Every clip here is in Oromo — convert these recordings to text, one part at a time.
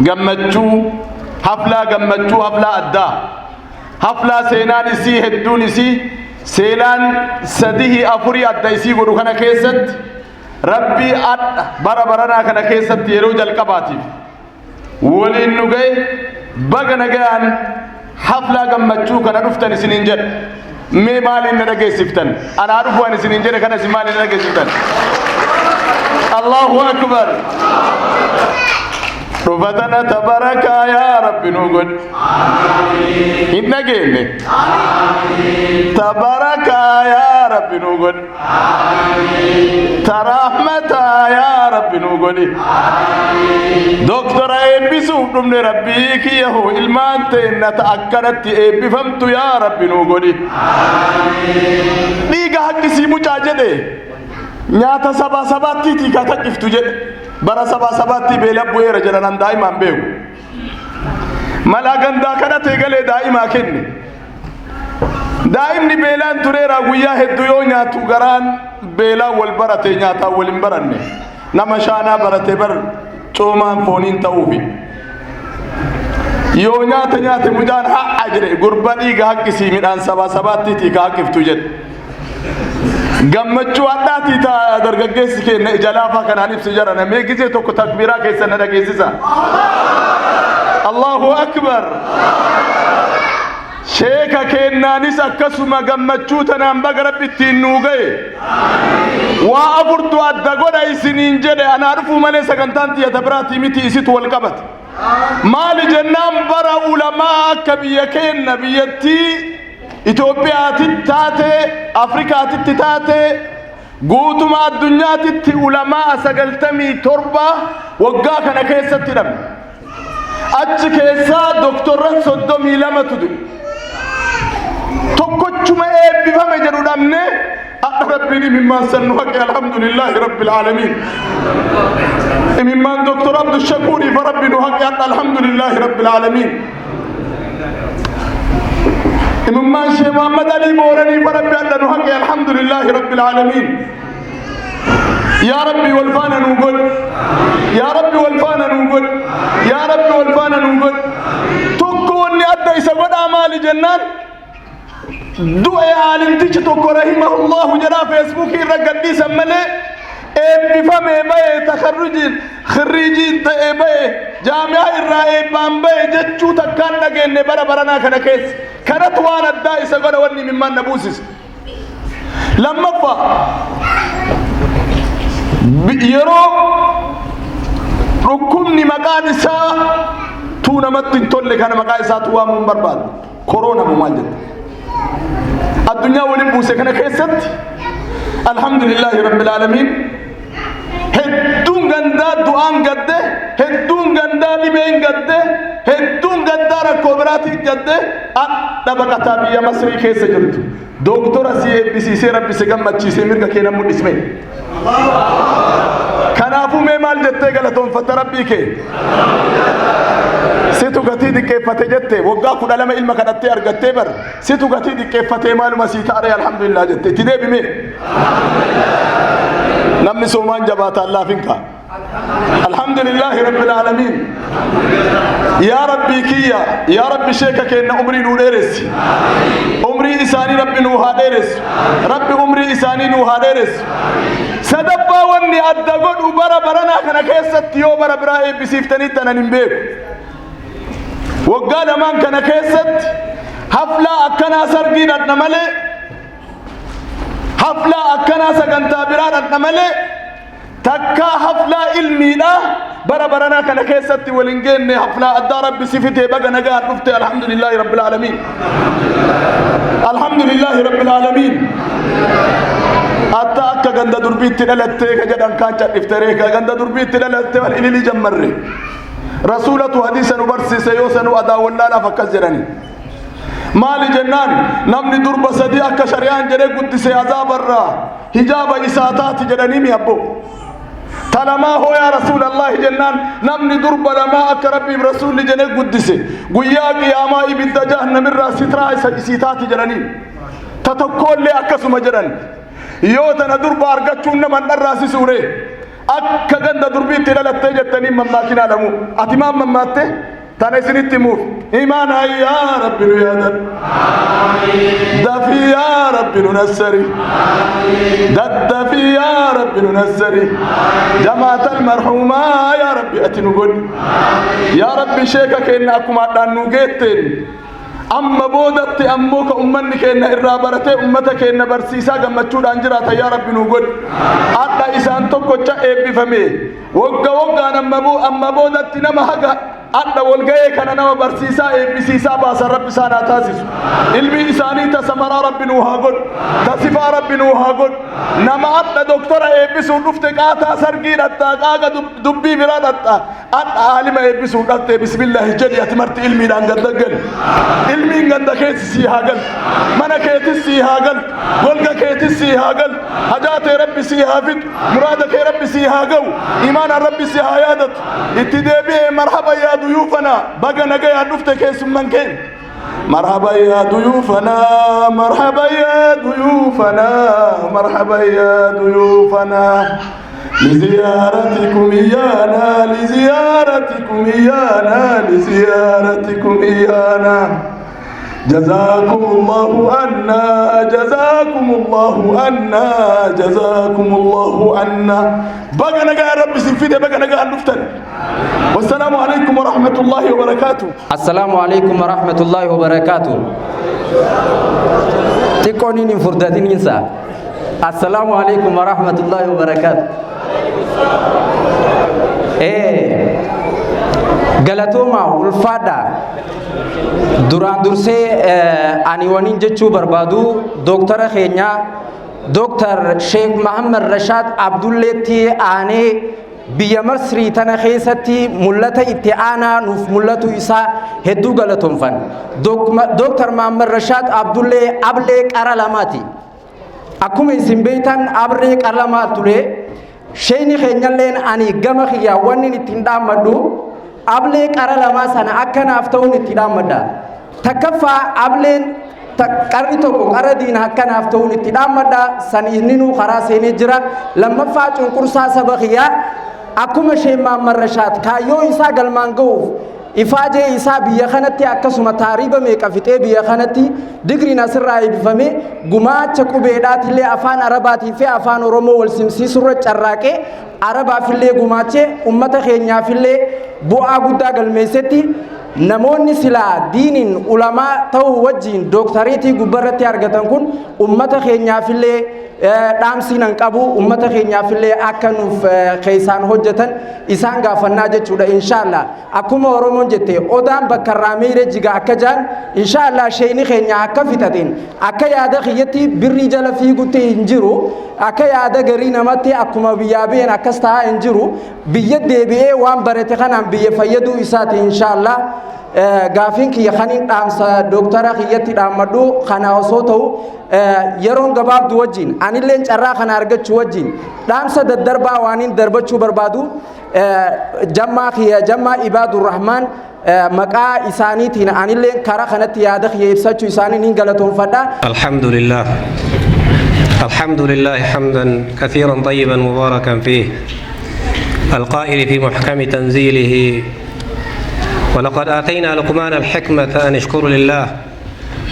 gammachuu haflaa gammachuu haflaa addaa haflaa seenaan isii hedduun isii seenaan sadihi afurii adda isii godhu kana keessatti rabbii bara baranaa kana keessatti yeroo jalqabaatiif waliin nu ga'e baga nagayaan haflaa gammachuu kana dhuftan isiniin jedha mee maaliin na dhageessiftan anaa dhufuun isiniin jedhe kana isin maaliin na dhageessiftan Allahu akbar رفتنا تبارك يا رب نقول إننا قلنا تبارك يا رب نقول ترحمة يا رب نقول دكتور أبي سوف من ربك يهو إلمان تنا تأكدت أبي فهمت يا رب نقول ليك حق سيمو جاجده نياتا سبا سبا تيتي كاتا كفتو جد bara sabati bela buera jalanan daima mbeu malaganda kana tegale daima kenne daim ni belan turera guya heddu yo nyaatu garan bela wal barate nyaata wal imbaranne nama shana barate bar choman fonin tawfi yo nyaata nyaate mujan ha ajre gurbani ga haqqisi midan sabati ti ka haqqiftu jed gammachuu addaati ta dargaggeessi keenya jalaafa kanaan ibsu jarana mee gizee tokko takbiiraa keessa na dhageessisa Allahu akbar sheeka keenyaanis akkasuma gammachuu tanaan baga rabbittiin nuu ga'e waa afurtu adda godha isiniin jedhe anaa dhufuu malee sagantaan xiyata biraatii miti isitu wal qabate maali jennaan bara ulamaa akka biyya keenya biyyattii Itoophiyaa taate Afrikaa taate guutuma addunyaatti ulamaa 97 waggaa kana keessatti dhabne achi keessaa doktorran 32 tudu tokkochuma eebbifame jedhu dhabne rabbiin mimmaan sannu haqe alhamdulillahi rabbil alamin mimmaan doktor Abdul Shakuuri fa rabbinu haqe alhamdulillahi rabbil alamin إمام شيخ محمد علي بوراني فربي الله نحكي الحمد لله رب العالمين يا ربي والفانا نقول يا ربي والفانا نقول يا ربي والفانا نقول تكوني أدى يسقط أعمال جنان دعاء عالم تيجي تكو رحمه الله جرا فيسبوك يرقدي سمله بفهم إباء تخرجين خريجين تإباء جامعة الرأي بامباء جتشو تكان نجين برا برنا كنا كيس كانت وانا الدائس أقول وني مما نبوسس لما فا يرو ركومني مكان سا تونا متن تولي كان مكان سا توا من برباد كورونا مماجد الدنيا ولبوسة كنا كيست الحمد لله رب العالمين هدون غندا دوان غده هدون غندا لبين غده هدون غندا ركوبراتي غده دبقتا بيا مصري كيس جرت دكتور سي بي سي ربي سغمچي سميرك كينا مود اسمي كنافو مال جته غلطون فتربيك سيتو غتي دي كيفته جته وغا كدلم علم كدته ارغته بر سيتو غتي دي كيفته معلومه سيتاري الحمد لله جته تدي بمي نمني سومان جبات الله فينك الحمد لله رب العالمين يا ربي كيا يا ربي شيكك ان عمري نودرس عمري إساني ربي نوها ديرس ربي عمري إساني نوها ديرس سدبا وني أدقون وبرا برنا كنا كيست يو برا براي بسيفتني تنانيمبيك وقال من كنا كيست حفلة أكنا سرقين أدنمالي حفلة أكنا سقنتا بران أدنمالي تكا حفلة علمي لا برا برنا كنا كيست ولنجين حفلة الدارب بسيفتي بقى نقاط نفتي الحمد لله رب العالمين الحمد لله رب العالمين أتا أكا غندا دربيت تلالتي كجدان كانت افتريك غندا دربيت تلالتي والإلي جمري رسولة حديثا نبرسي سيوسا وأدا ولانا فكزرني مالي جنان نمني درب سدي أكا شريان جري قدسي عذاب الرا حجاب إساتات جراني ميابو تلما هو يا رسول الله جنان نمني درب لما أكربي برسول جني قدسي قياك يا ما إبدا جهنم الرا سترا إساتات جراني تتكول لي أكا سمجران يوتنا درب أرغتشون من الراسي سوري akka ganda durbiitti dhalattee jettanii mammaakin alamu ati maan mammaatte tana isinitti muuf imaana yaa rabbi nu yaadan dafii yaa rabbi nu nassari daddafii yaa rabbi nu nassari jamaata almarhuumaa yaa rabbi ati nu godhi yaa rabbi sheeka keenna akkuma adhaan nu geetteen amma boodatti ammoo ka ummanni keenna irraa baratee ummata keenna barsiisaa gammachuudhaan jiraata yaa rabbi nu godhi adha isaan tokkocha eebbifame waggaan amma boodatti nama haga adha walga'ee kana nama barsiisaa eebbisiisaa baasan rabbi isaan haa taasisu ilmi isaanii tasamaraa rabbi nuu haa godhu tasifaa rabbi nuu haa godhu nama adha doktora eebbisuun dhufte qaataa sargii dhaxxaa qaaqa dubbii biraa dhaxxaa adha aalima eebbisuun dhaqxee bismillaahi jedhi ati marti ilmiidhaan gaddagal ilmiin ganda keessi sii haa gal mana keetis sii haa gal golga keetis sii haa gal hajaatee rabbi sii haa fixu muraada kee rabbi sii haa ga'u imaanaan rabbi sii haa yaadatu itti deebi'ee marhaba yaa ضيوفنا بقى نجاي نفتك اسم من كان مرحبا يا ضيوفنا مرحبا يا ضيوفنا مرحبا يا ضيوفنا لزيارتكم إيانا لزيارتكم إيانا لزيارتكم إيانا جزاكم الله عنا جزاكم الله عنا جزاكم الله عنا بقى نجا يا رب سنفيده بقى نجا نفتن والسلام عليكم ورحمة الله وبركاته السلام عليكم ورحمة الله وبركاته تكونين فرداتين إنسا السلام عليكم ورحمة الله وبركاته قالتوما والفادا duraan dursee ani waniin jechuu barbaadu doktara keenya doktar Sheikh Muhammad Rashad Abdulleetti aanee biyya Masrii tana keessatti mul'ata itti aanaa nuuf mul'atu isaa hedduu galatoomfan doktar Muhammad Rashad Abdullee ablee qara lamaati akkuma isin beektan ablee qara lamaa ture sheeyni keenyalleen ani gama kiyyaa wanni ittiin dhaammadhu ablee qara lamaa sana akkanaaf ta'uun itti dhaammadha takkaffaa ableen qarri tokko qarra diina akkanaaf ta'uun itti dhaammadha san inninuu karaa seenee jira lammaffaa cunqursaa saba kiyyaa akkuma Sheikh Muhammad Rashad kaayyoo isaa galmaan ga'uuf ifaajee isaa biyya kanatti akkasuma taariiba meeqa fixee biyya kanatti digriin asirraa eebbifame gumaacha qubeedhaatillee afaan arabaatii fi afaan oromoo wal simsiisurra carraaqee arabaafillee gumaachee ummata keenyaafillee bu'aa guddaa galmeessetti namoonni silaa diiniin ulamaa ta'uu wajjiin doktariitii gubbarratti argatan kun ummata keenyaafillee dhaamsiinan qabu ummata keenyaafillee akka nuuf keessaan hojjetan isaan gaafannaa jechuudha inshallah akkuma oromoon jette odaan bakka irraa miire jiga akka jaan inshallah sheeyni keenya akka fixateen akka yaada kiyyatti birrii jala fiigutti hin jiru akka yaada garii namatti akkuma biyyaa been akkas ta'aa hin jiru biyya deebi'ee waan barate kanaan biyya fayyaduu isaati inshallah gaafin kiyya kaniin dhaamsa doktara kiyyatti dhaammadhu kana osoo ta'u yeroon gabaabdu wajjin anilleen carraa kana argachuu wajjin dhaamsa daddarbaa waaniin darbachuu barbaadu jammaa kiyya jammaa Ibaadur Rahmaan maqaa isaaniitiin anilleen karaa kanatti yaada kiyya ibsachuu isaanii niin galatoonfadha. الحمد لله حمدا كثيرا طيبا مباركا فيه القائل في محكم تنزيله ولقد آتينا لقمان الحكمة أن اشكر لله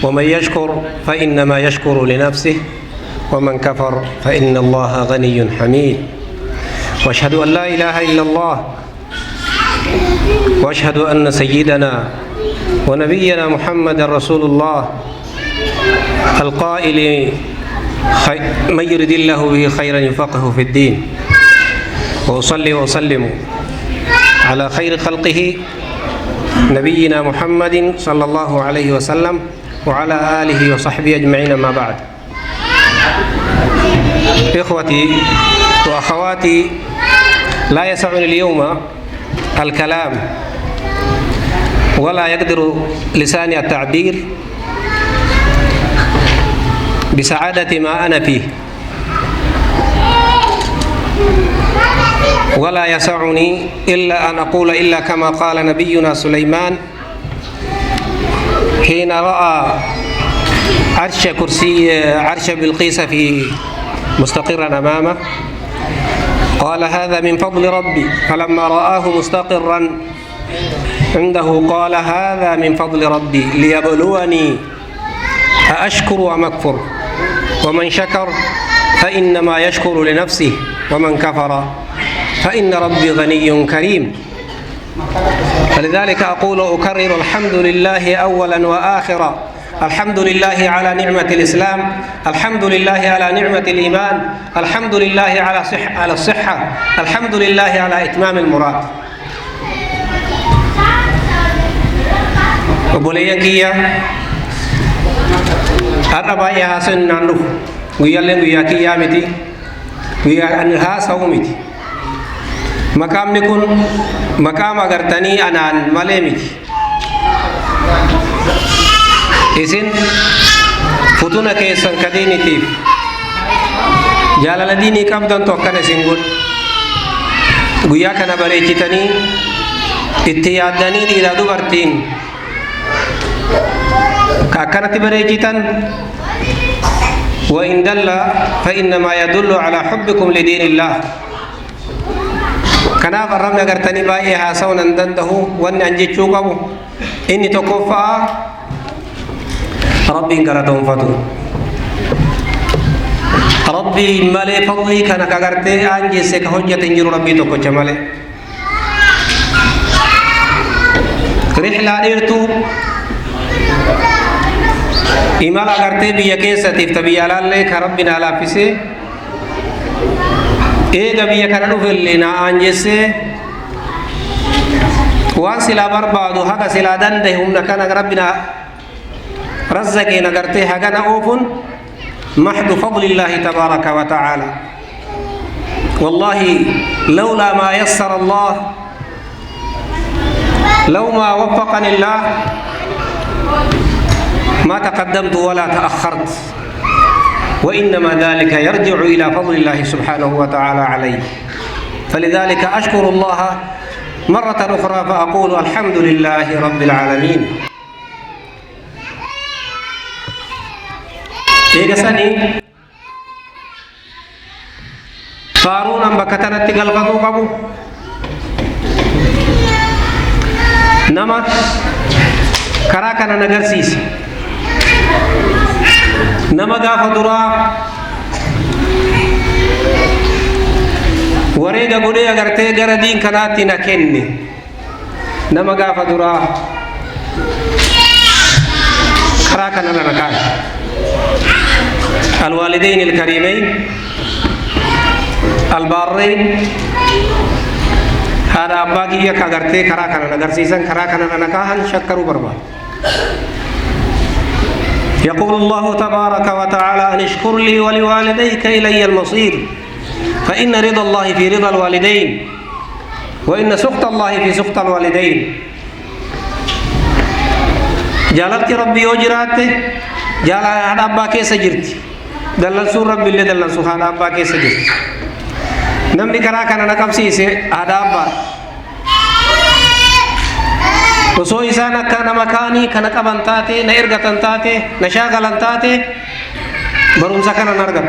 ومن يشكر فإنما يشكر لنفسه ومن كفر فإن الله غني حميد واشهد أن لا إله إلا الله واشهد أن سيدنا ونبينا محمد رسول الله القائل من يرد الله به خيرا يفقهه في الدين وأصلي وأسلم على خير خلقه نبينا محمد صلى الله عليه وسلم وعلى آله وصحبه أجمعين. ما بعد إخوتي وأخواتي لا يسعني اليوم الكلام ولا يقدر لساني التعبير بسعادة ما أنا فيه ولا يسعني إلا أن أقول إلا كما قال نبينا سليمان حين رأى عرش بلقيس في مستقرا أمامه قال هذا من فضل ربي، فلما رآه مستقرا عنده قال هذا من فضل ربي ليبلوني أأشكر أم أكفر، ومن شكر فإنما يشكر لنفسه ومن كفر فإن ربي غني كريم. فلذلك أقول أكرر الحمد لله أولا وآخرا، الحمد لله على نعمة الإسلام، الحمد لله على نعمة الإيمان، الحمد لله على الصحة، الحمد لله على إتمام المراد. وبوليا كيا أربعة يا حسن نانو ويالله ويا كيا متي ويا أنها سومتي مقام نكون مقام أغرتني أنا مالمتي إذن فتونا كيسان كديني تيف جالال ديني كابدان توكنا سنقول ويا كنا بريجتني اتيادني إلى دوبرتين كأكنت بريجتن وإن دل فإنما يدل على حبكم لدين الله. كنا فرمنا قرتني باي هاسونا ندنده وان أنجي شوقه إني تكفى ربي قرتهم فتو ربي مالي فضلي كان كغرتي أنجي سك حجة تنجر ربي تكو جمالي رحلة ديرتو إمال أغرتي بيا كيسة تفتبي على الله كربنا لا فيسي إيجا بيا كانوا في اللينا أنجسي وان سلا بربادو حقا سلا دنده هم نكان ربنا رزقي نغرتي حقنا أوفن محض فضل الله تبارك وتعالى. والله لولا ما يسر الله، لو ما وفقني الله ما تقدمت ولا تأخرت، وإنما ذلك يرجع إلى فضل الله سبحانه وتعالى علي. فلذلك أشكر الله مرة أخرى فأقول الحمد لله رب العالمين. إيجاساني فارونا بكتنا تقلقوا قبو نما كراكنا نغرسيس نما غافا درا وريغا غودي اگرتي غرا دين كناتي نكني نما غافا درا كراكنا نكاي الوالدين الكريمين البارين هذا أباقي يكاغرتي كراكنا نغرسيسن كراكنا نكاهن شكروا بربا. يقول الله تبارك وتعالى أن اشكر لي ولوالديك إلي المصير، فإن رضا الله في رضا الوالدين، وإن سخط الله في سخط الوالدين. جالت ربي وجراته جال هذا أبا كيس جرت دلنا سور ربي اللي دلنا سبحان أبا كيس جرت نمني كراكنا نكمسيسه هذا أبا وسو إسانا كان مكاني كان كبان تاتي نيرغتن تاتي نشاغلن تاتي برونسا كان نرغت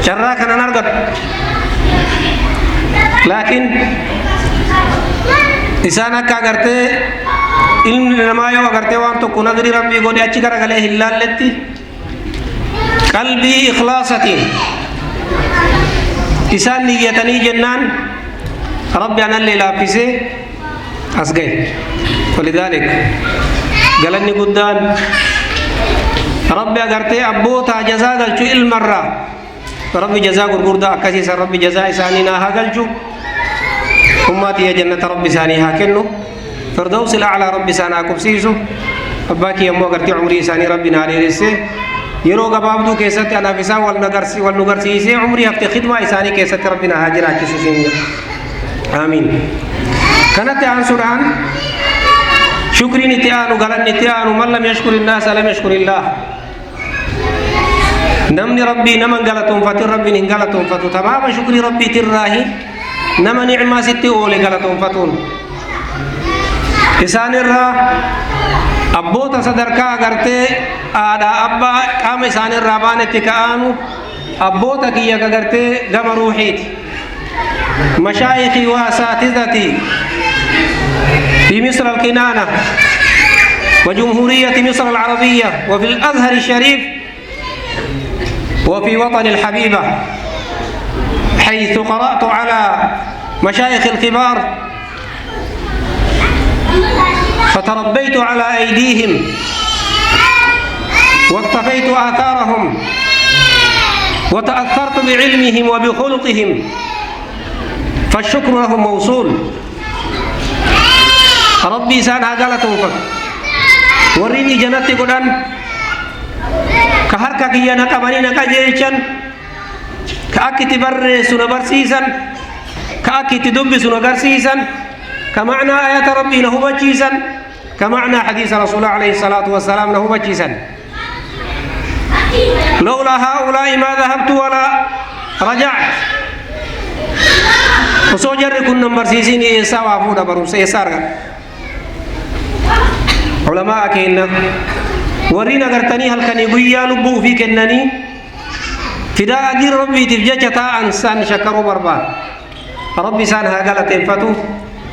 شرا كان نرغت. لكن إسانا كاغرتي علم لما يو أغرتي وان تو كنا غري ربي غودي أچي كرا غلي هلال لتي قلبي إخلاصتي إسان نيتني جنان ربي أنا اللي لافسي أسجي. ولذلك قالني قدان ربي أغرتي أبوتا جزاء قلتو المرة ربي جزاء قرقردا أكاسيس ربي جزاء إسانينا ها قلتو أماتي يا جنة ربي ساني ها كنو فردوس الأعلى ربي سانا كبسيسو أباكي يمو أغرتي عمري ساني ربي ناري رسي يرو قبابدو كيست أنا فسا والنغرسي عمري هفتي خدمة إساني كيست ربنا هاجرا كيسوسين. آمين. كانت عن سرعان شكري نتيان وغلن نتيان ومن لم يشكر الناس لم يشكر الله. نمني ربي نمن غلطهم فتر ربي نغلطهم فتو تمام شكري ربي تراهي نما نعمة ستي أولي غلطهم فتون. إسان الرا أبوتا صدركا أغرتي آدا أبا قام إسان الرابان اتكاانو أبوتا كي أغرتي غم روحيت مشايخي وأساتذتي في مصر الكنانة وجمهورية مصر العربية وفي الأزهر الشريف وفي وطن الحبيبة، حيث قرأت على مشايخ الكبار فتربيت على أيديهم واقتفيت آثارهم وتأثرت بعلمهم وبخلقهم، فالشكر لهم موصول. ربي سانها قالتهم فك وريني جنتي قدان كهركا كيا نقبني نقجيشن كأكي تبر سنبر سيسن كأكي تدب سنقر سيسن كمعنى آيات ربي له بجيسن كمعنى حديث رسول الله عليه الصلاة والسلام له بجيسن. لولا هؤلاء ما ذهبت ولا رجعت. وسوجر كن نمبر سيسين يسا وافودا بروس يسار علماء كينا ورينا غرتني هل كان يبيا لبو في كنني فدا أجر ربي تفجأ تا أنسان شكروا بربان ربي سانها قالت انفتو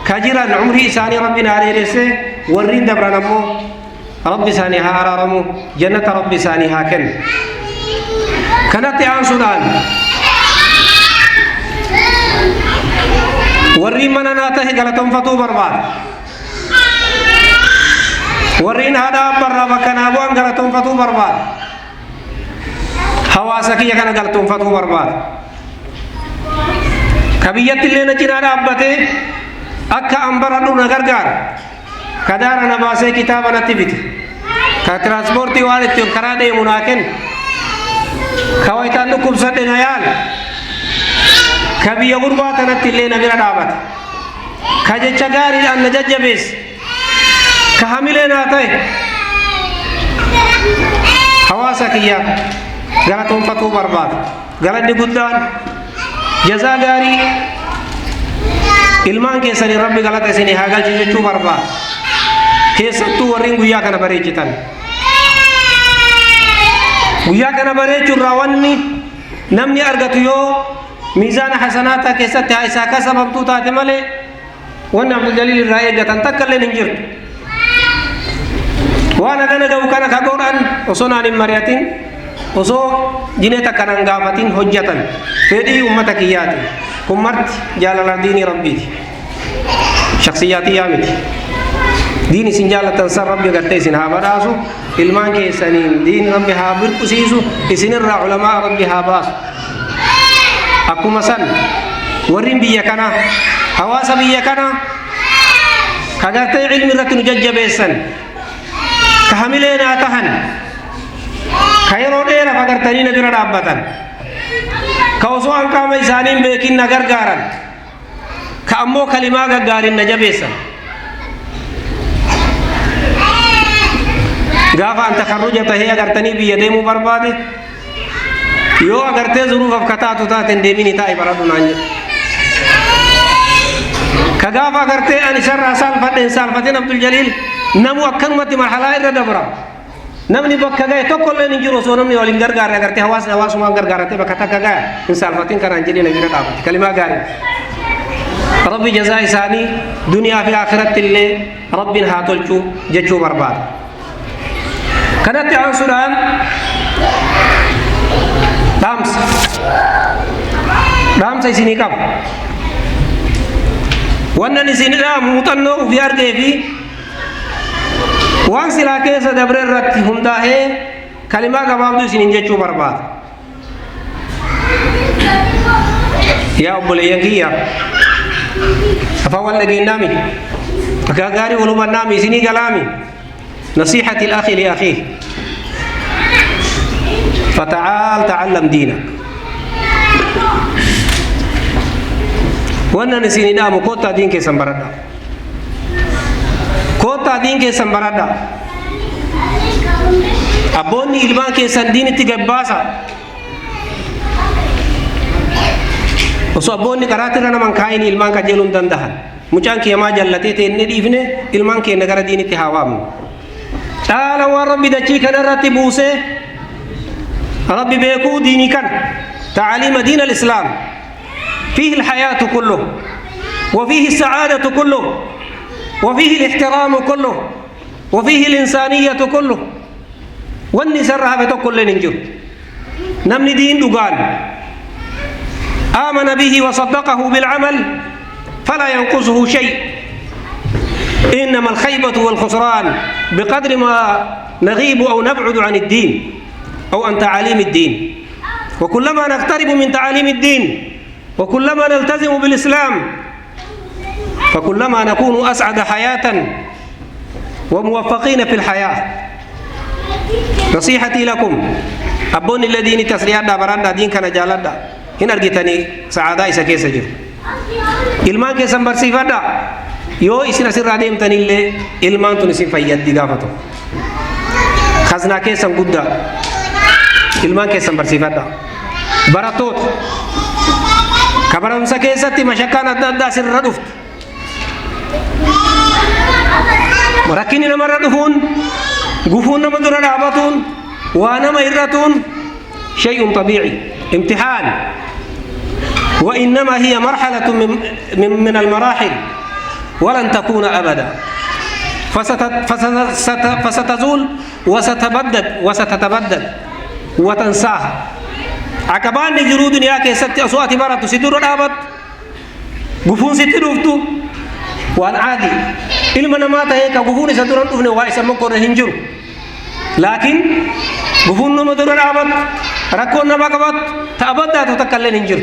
كجرا عمري ساني ربنا عليه رسي ورين دبر نمو ربي سانيها أرارمو جنة ربي سانيها كن كانت عن سودان ورين من ناته قالتهم فتو برباد ورين هذا برا بكنا بوان قالتهم فتو برباد حواسكي كان قالتهم فتو برباد كبيت اللي نجنا رابته أكا أمبرانو نغرغار كدار نباسي كتابا نتبت كترانسبورتي والد كرادي مناكن كويتان نكم سد نيال كبي غربات نتلي نبير دابت كجچ غاري ان نججبس كحاملنا تاي حواسك يا غلطهم فتو برباد غلط دي غدان جزا غاري ilman keessani rabbi galata isini haa galchu jechuu barbaada. Keessattuu warreen guyyaa kana bareechitan guyyaa kana bareechuurraa wanni namni argatu yoo miizaana hasanaata keessatti haa isaa ka sababtuu taate malee wanni Abdul Jaliil irraa eeggatan takka illee hin jirtu. waan agana ga'u kana ka godhan osoo naan hin mari'atin osoo jinee takka nan gaafatin hojjetan fedhii ummata kiyyaati. kun marti jaalala diinii rabbiiti shakhsiyyaati yaamiti diini isin jaalatan san rabbi gartee isin haa badhaasu ilmaan keessaniin diini rabbi haa birqusiisu isinirraa ulamaa rabbi haa baasu. akkuma san warrin biyya kana hawaasa biyya kana ka gartee ilmi irratti nu jajjabeessan ka hamileenaa tahan ka yeroo dheeraaf agartanii na bira dhaabbatan ka osoo an qaama isaaniin beekin na gargaaran ka ammoo kalimaa gaggaarin na jabeessan gaafa an takarruja tahee agartanii biyya deemuu barbaade yoo agartee zuruufaaf kataatu taaten deemini taa'i baradhu naan jedhu ka gaafa agartee an isarraa saalfadhen saalfatin Abdul Jaliil namu akkanumatti marhalaa irra dabra namni bakka gahe tokko illee hin jiru osoo namni waliin gargaarre agartee hawaasni hawaasumaan gargaarratee bakka takka gahe hin saalfatin kanaan jedhee na bira dhaabate kalimaa gaarii rabbi jazaa isaanii duniyaa fi akhiratti illee rabbiin haa tolchu jechuu barbaada. kanatti aansuudhaan dhaamsa isinii qaba wannan isinii dhaamu muuxannoo ufii argee fi waan silaa keessa dabre irratti hundaa'ee kalimaa gabaabduu isiniin jechuu barbaada. yaa obboleeyyan kiyya afaan wal dhageenyaami akka gaarii wal hubannaami isinii galaami nasiihati al-akhi li akhihi فتعال تعلم دينك وانا نسيني دامو كوتا دين كي سنبردا كوتا دين كي سنبردا أبوني إلمان كي سندين تجباسا وسو أبوني كراتنا من كاين إلمان كجلون دندهن مجان كي ما جلتي تيني ديفني إلمان كي نغرا ديني تهاوام تعالى وربي دچي كنراتي بوسه ربي بيكو ديني كان تعاليم دين الإسلام فيه الحياة كله، وفيه السعادة كله، وفيه الاحترام كله، وفيه الإنسانية كله. والنساء رهبة كل ننجر نمني دين دقال آمن به وصدقه بالعمل فلا ينقصه شيء. إنما الخيبة والخسران بقدر ما نغيب أو نبعد عن الدين أو عن تعاليم الدين. وكلما نقترب من تعاليم الدين وكلما نلتزم بالإسلام فكلما نكون أسعد حياة وموفقين في الحياة. نصيحتي لكم أبوني الذين تسريات براندا دين كان جالدا هنا أرجتني سعادة إسكي سجر إلمان كيسان برسيفادا يو إسنا سر راديم تنيلي إلمان تنسي فايد دقافتو خزنا كيسان قد إلمان كيسان برسيفادا براتوت كبرم سكيستي مشكانا دا سر ردفت مركني نمر ردفون قفون نمدر رابطون وانما إرتون شيء طبيعي امتحان، وإنما هي مرحلة من المراحل ولن تكون أبدا، فستزول وستتبدل وتنساها. عقبان نجرو دنيا كيست أصوات برات سدور رابط قفون ستدوفتو وان عادي إلما نماتا هيك قفون سدور رابط وائسا مكور هنجر، لكن قفون نمدر رابط ركون نبقبط تأبدا تتكلن هنجر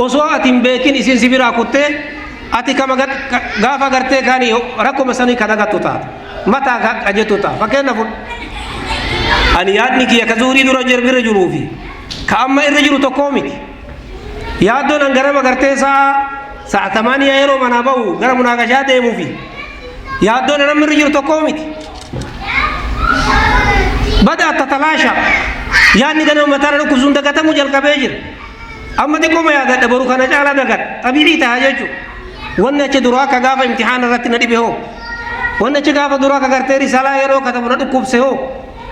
أصوات بيكين إسين سبيرا كتة أتي كما غافا غرتي كاني ركو مساني كذا غتوتا متى أجتوتا فكيف نقول أن يادني كي كزوري دور جربي رجلوفي كأما الرجل تقومك يادون أن غرب غرتي ساعة 8 يورو منابو غرب مناقشات يمو في يادون أن الرجل تقومك بدأت تتلاشى يعني كانوا متارا كوزون دغتا مجل كبيجر أما تقوم يا غد برو كان جالا دغت طبيعي تهاجو wannan ce dura ka gafa imtihan ratti na dibe ho wannan ce gafa dura ka garte risala yero ka tabuna dukub se ho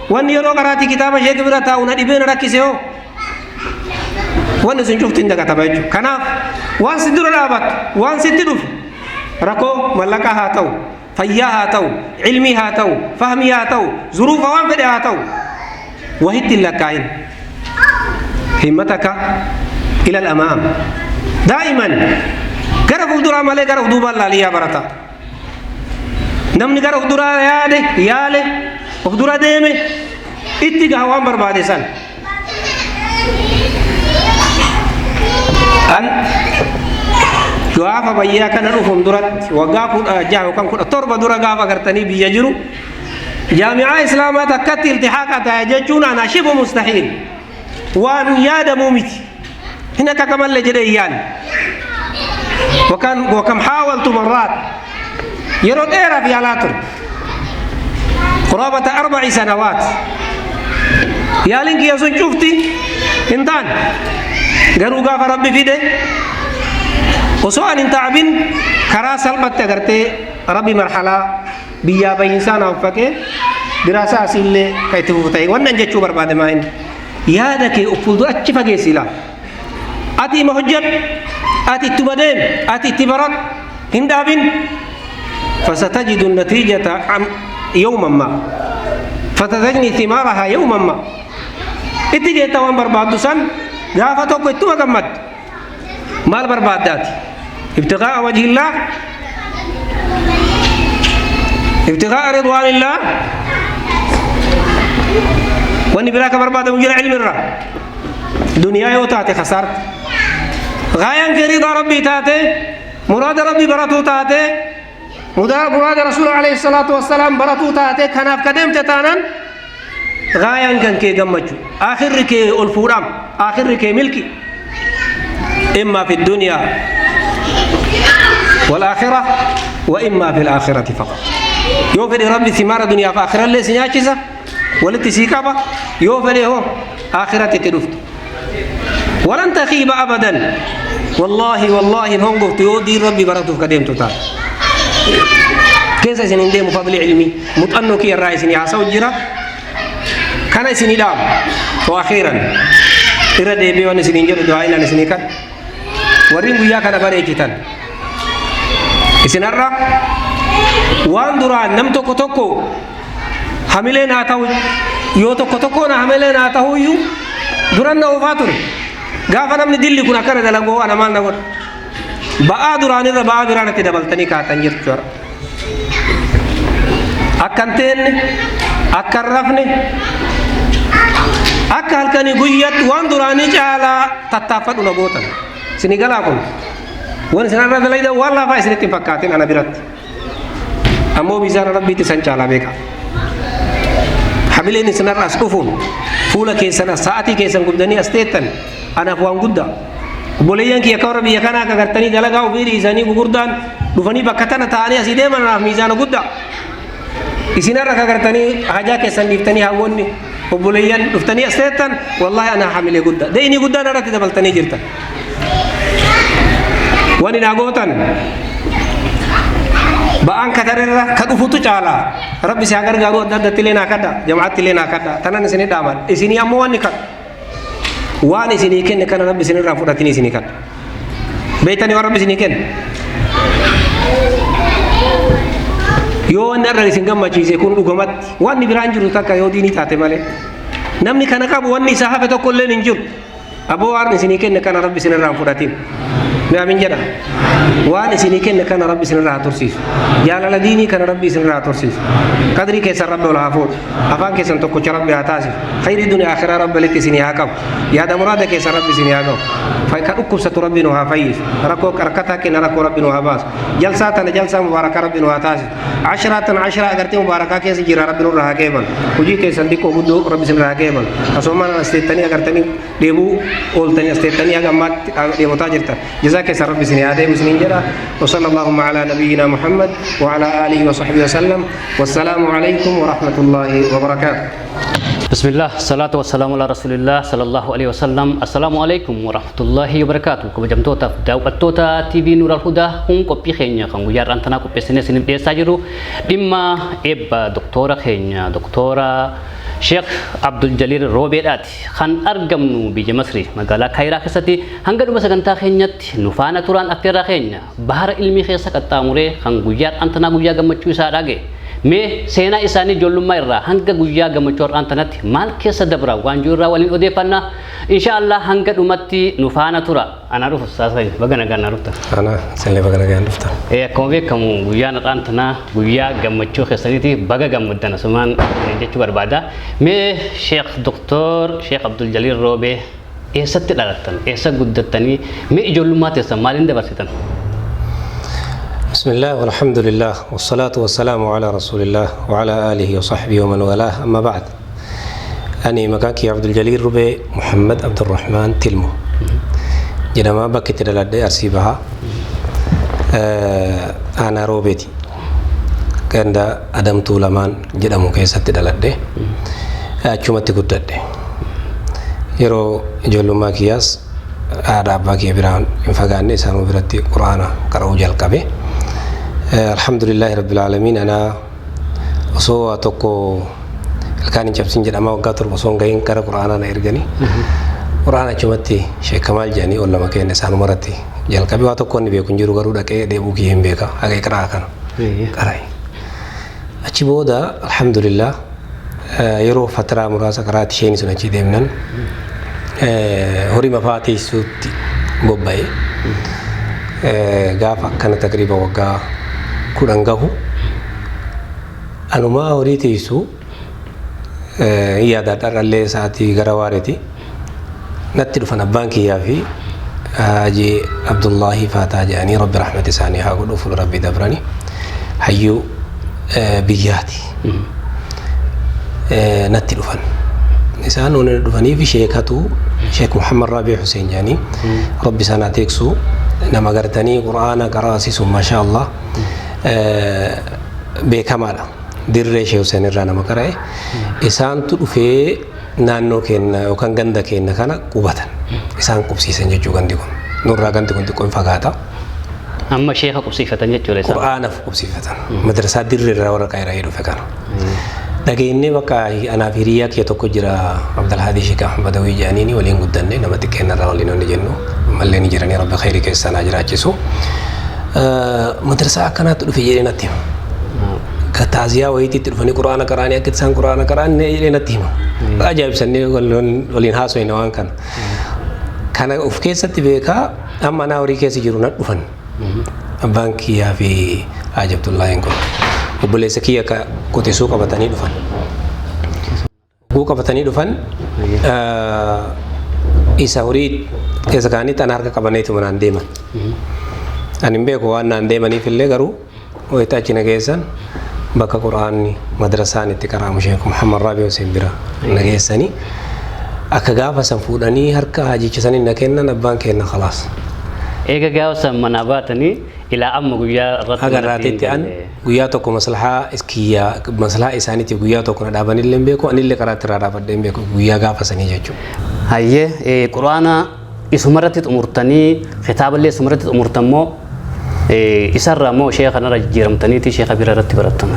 wannan yero karati kitaba sheke bira ta una dibe na rakki se ho wannan sun juftin daga tabaju kana wan sidura labat wan sididu rako malaka ha taw fayyaha taw ilmiha taw fahmiha taw zurufa wan fede ha taw وهد لكاين همتك إلى الأمام دائما قرف درا مالي قرف دوبا لاليا برتا نمني قرف درا يالي درا ديمي اتقا وان بربادي سن أن جوافا بيا كان رفهم درات وقافوا جاهو كان كنا تربة درا قافا قرتني بيجرو جامعة إسلامات كتل التحاقات يجون أنا شبه مستحيل وأن ياد مومت هنا كمال لجريان وكم حاولت مرات يرد إيرا في علاتر قرابة 4 سنوات يا لينك يا سن شفتي انتان قالوا قاف ربي في ده وسواء انت عبين كراس البت قرتي ربي مرحلة بيا بإنسان أو فكه دراسة أصيلة كي تفوتي وانا نجتشو برباد ماين يا ذاك أفضل أتشفى جسيلا أتي مهجر أتي تبدين أتي تبرد هندابين فستجد النتيجة يوما ما فتجني ثمارها يوما ما إتجي توان برباد سن غافتو كنتو مكمد مال بربادات ابتغاء وجه الله ابتغاء رضوان الله واني براك برباد مجرى علم الرا دنيا يوتاتي خسرت غاية رضا ربي تاتي مراد ربي براتو تاتي مراد رسول عليه الصلاة والسلام براتو تاتي كناف كدم تتانا غاية كان كي جمجو آخر كي الفورام آخر كي ملكي إما في الدنيا والآخرة وإما في الآخرة فقط يوفر ربي ثمار الدنيا فآخرة اللي سنياجزة ولت سيكابا يوفر هو آخرة تدفت ولن تخيب أبدا والله نهنغو تيودي ربي براتو كديم توتا كيسا سنين دي مفضل علمي متأنو كي الرئيس يعصو الجرى كان سنين دام وأخيرا إرى دي بيوان سنين جرى دعائنا نسنين كان warri guyyaa kana bareechitan isinarra waan duraan nam tokko hamileen haa ta'u yoo tokko na hamileen haa ta'u iyyuu duran na oofaa ture gaafa namni dilli kun akkana dalagoo ana maal na godha ba'aa duraanirra ba'aa biraanatti dabaltanii kaatan jirtu akkan teenne akkan rafne akka halkanii guyyatti waan duraanii caalaa tattaaffadhu na gootan sini galaa kun waan isinarra dalayda waan laafaa isinitti hin fakkaatin ana biratti ammoo miizaana rabbiitti san caalaa beeka hamileen isinarra as dhufuun fuula keessan as sa'atii keessan gubdanii as teettan anaaf waan guddaa obboleeyyan kiyya akka warra biyya kanaa akka gartanii dalagaa ofii dhiisanii gugurdaan dhufanii bakka tana ta'anii asii deeman anaaf miizaana guddaa isinarra akka gartanii hajaa keessan dhiiftanii hawwonni obboleeyyan dhuftanii as teettan wallaahi anaa hamilee guddaa deeyinii guddaan irratti dabaltanii jirtan wani naa gootan ba'aan katarerra ka dhufutu caalaa rabbi si haa gargaaru adda addatti illee naa kadha jamaatti illee naa kadha tanan isinii dhaaman isinii ammoo wanni kadha waan isinii kenne kana rabbi isinirraa fudhatini isinii kadha beeytanii waan rabbi isinii kenne yoo wanni irra isin gammachiise kun dhugumatti wanni biraan jiru takka yoo diinii taate malee namni kana qabu wanni isaa hafe tokko illee hin jiru aboo waan isinii kenne kana rabbi isinirraa fudhatin Amin jedha waan isinii kenne kana rabbi isinirraa tursiisu jaalala diinii kana rabbi isinirraa tursiisu qadrii keessan rabbi ol haa fuudhu afaan keessan tokkocha rabbi haa taasisu khayrii dunia akhiraa rabbi walitti isinii haa qabu yaada muraada keessan rabbi isinii haa qabu ka dhukkubsatu rabbi nu haa fayyisu rakkoo rakkataa kenna rakkoo rabbi nu haa baasu jalsaa tana jalsaa mubaarakaa rabbi nu haa taasisu ashiraa tana ashiraa agartee mubaarakaa keessa jira rabbi nurraa haa qeeban hojii keessan xiqqoo guddoo rabbi isinirraa haa qeeban asoomaan asteettanii agartanii deebuu ooltanii asteettanii hagammaatti deemotaa jirtan جزاك يا رب سني هذا مسلمين جرا وصلى اللهم على نبينا محمد وعلى آله وصحبه وسلم والسلام عليكم ورحمة الله وبركاته بسم الله الصلاة والسلام على رسول الله صلى الله عليه وسلم السلام عليكم ورحمة الله وبركاته كم توتا توتا تي في نور الهدى هم كوبي خينيا كم ويار أنتنا كوبي سنة سنة بيساجرو دما إبا دكتورة خينيا دكتورة Sheikh Abdul Jalil Robedat kan argamnu biyya Masri magaalaa Kairaa keessatti hanga dhuma sagantaa keenyatti nu faana turaan affeerraa keenya bahara ilmii keessa qaxxaamuree kan guyyaa antanaa guyyaa gammachuu isaa dhage mee seenaa isaanii ijoollummaa irraa hanga guyyaa gammachuu antanatti maal keessa dabra waan jiru irraa waliin odeeffanna inshallah hanga dhumatti nu faana tura ana dhufu saasay bagana ganna rufta ana sele bagana ganna rufta akkuma beekamu guyyaa antanaa guyyaa gammachuu keessaniiti baga gammaddan asumaan jechuu barbaada mee Sheikh Dr. Sheikh Abdul Jalil Robe eessatti dhalattan eessa guddattanii mee ijoollummaa teessan maaliin dabarsitan بسم الله والحمد لله والصلاة والسلام على رسول الله وعلى آله وصحبه ومن والاه أما بعد أنا مكاكي عبد الجليل ربي محمد عبد الرحمن تلمو جنا ما بكت لدي أرسيبها أنا روبيتي كان دا أدم طولمان جدا مكيسة لدي أشومت كتدي يرو جلو ما كياس ada bagi biran infagane sanu berarti Quran karau jal kabe alhamdulillah rabbil alamin ana so atoko alkani chapsin jada ma gatur so ngayin kara Quran na irgani Quran chumati Sheikh Kamal Jani wala makene sanu marati jal kabe wato konni be kunjuru garu dake de buki hembe ka agai kara kan karai achi boda alhamdulillah yero fatra murasa karati sheni sunachi demnan horii mafaati suutti bobba'e gaafa akkana takriba waggaa 10 gahu anuma horii tiisu yaada dharallee sa'aatii gara waareeti natti dhufan abbaan kiyyaa fi Haji Abdullahi Faataa jedhanii rabbi rahmati isaanii haa godhu fuula rabbi dabrani hayyuu biyyaati natti dhufan إنسان ونردفني في شيكاتو شيخ محمد رابع حسين جاني ربي سنة تكسو نما قرتني قرآن قراسي ما شاء الله بكمالا دير شيخ حسين الرانا مكراي إنسان تدفي نانو كين وكان غندا كين كان قوبة إنسان قبسي سنجو غنديكم نور غنديكم تكون فقاتا أما شيخ قبسي فتنجت ولا قرآن قبسي فتن مدرسة دير راورا كايرا يدو فكان Dagingnya bakal anak Firiya kia toko jira Abdul Hadi Syekh Ahmad Badawi Janini wali nguddanne nama tikenna rawalino ne jenno malleen jiranii rabbi khayrii keessan haa jiraachisu. Madrasaa akkanaatti dhufe jedhee natti hima. Kataaziyaa wayiitiitti dhufanii quraana qaraanii akka isaan quraana qaraanii jedhee natti hima. Ajaa'ibsannee waliin haasofne waan kana. Kana of keessatti beekaa amma naa horii keessa jiru na dhufan. Abbaan kiyyaa fi Haaji Abdullaahiin kun obboleessa kiyya akka qotisuu qabatanii dhufan. Oguu qabatanii dhufan isa horii keessa kaanii tan harka qabaneetu manaan deeman. Ani hin beeku waan naan deemaniif illee garuu wayita achi nageessan bakka quraanni madrasaan itti qaraamu Sheekh Muhammad Raabii Hussein bira nageessanii akka gaafa san fuudhanii harka haajicha na kennan abbaan kenna khalaas. Eega gaafa san manaa baatanii ilaa amma guyyaa irratti agarraatitti an guyyaa tokko maslahaa iskiyyaa maslahaa isaaniitiif guyyaa tokko na dhaabanillee hin beeku anillee karaatti irraa dhaabadhee hin beeku guyyaa gaafa sanii jechuudha. Hayyee quraana isumarratti xumurtanii kitaaballee isumarratti xumurtammoo isarraa moo sheekha kanarra jijjiiramtaniiti sheekha bira irratti barattan?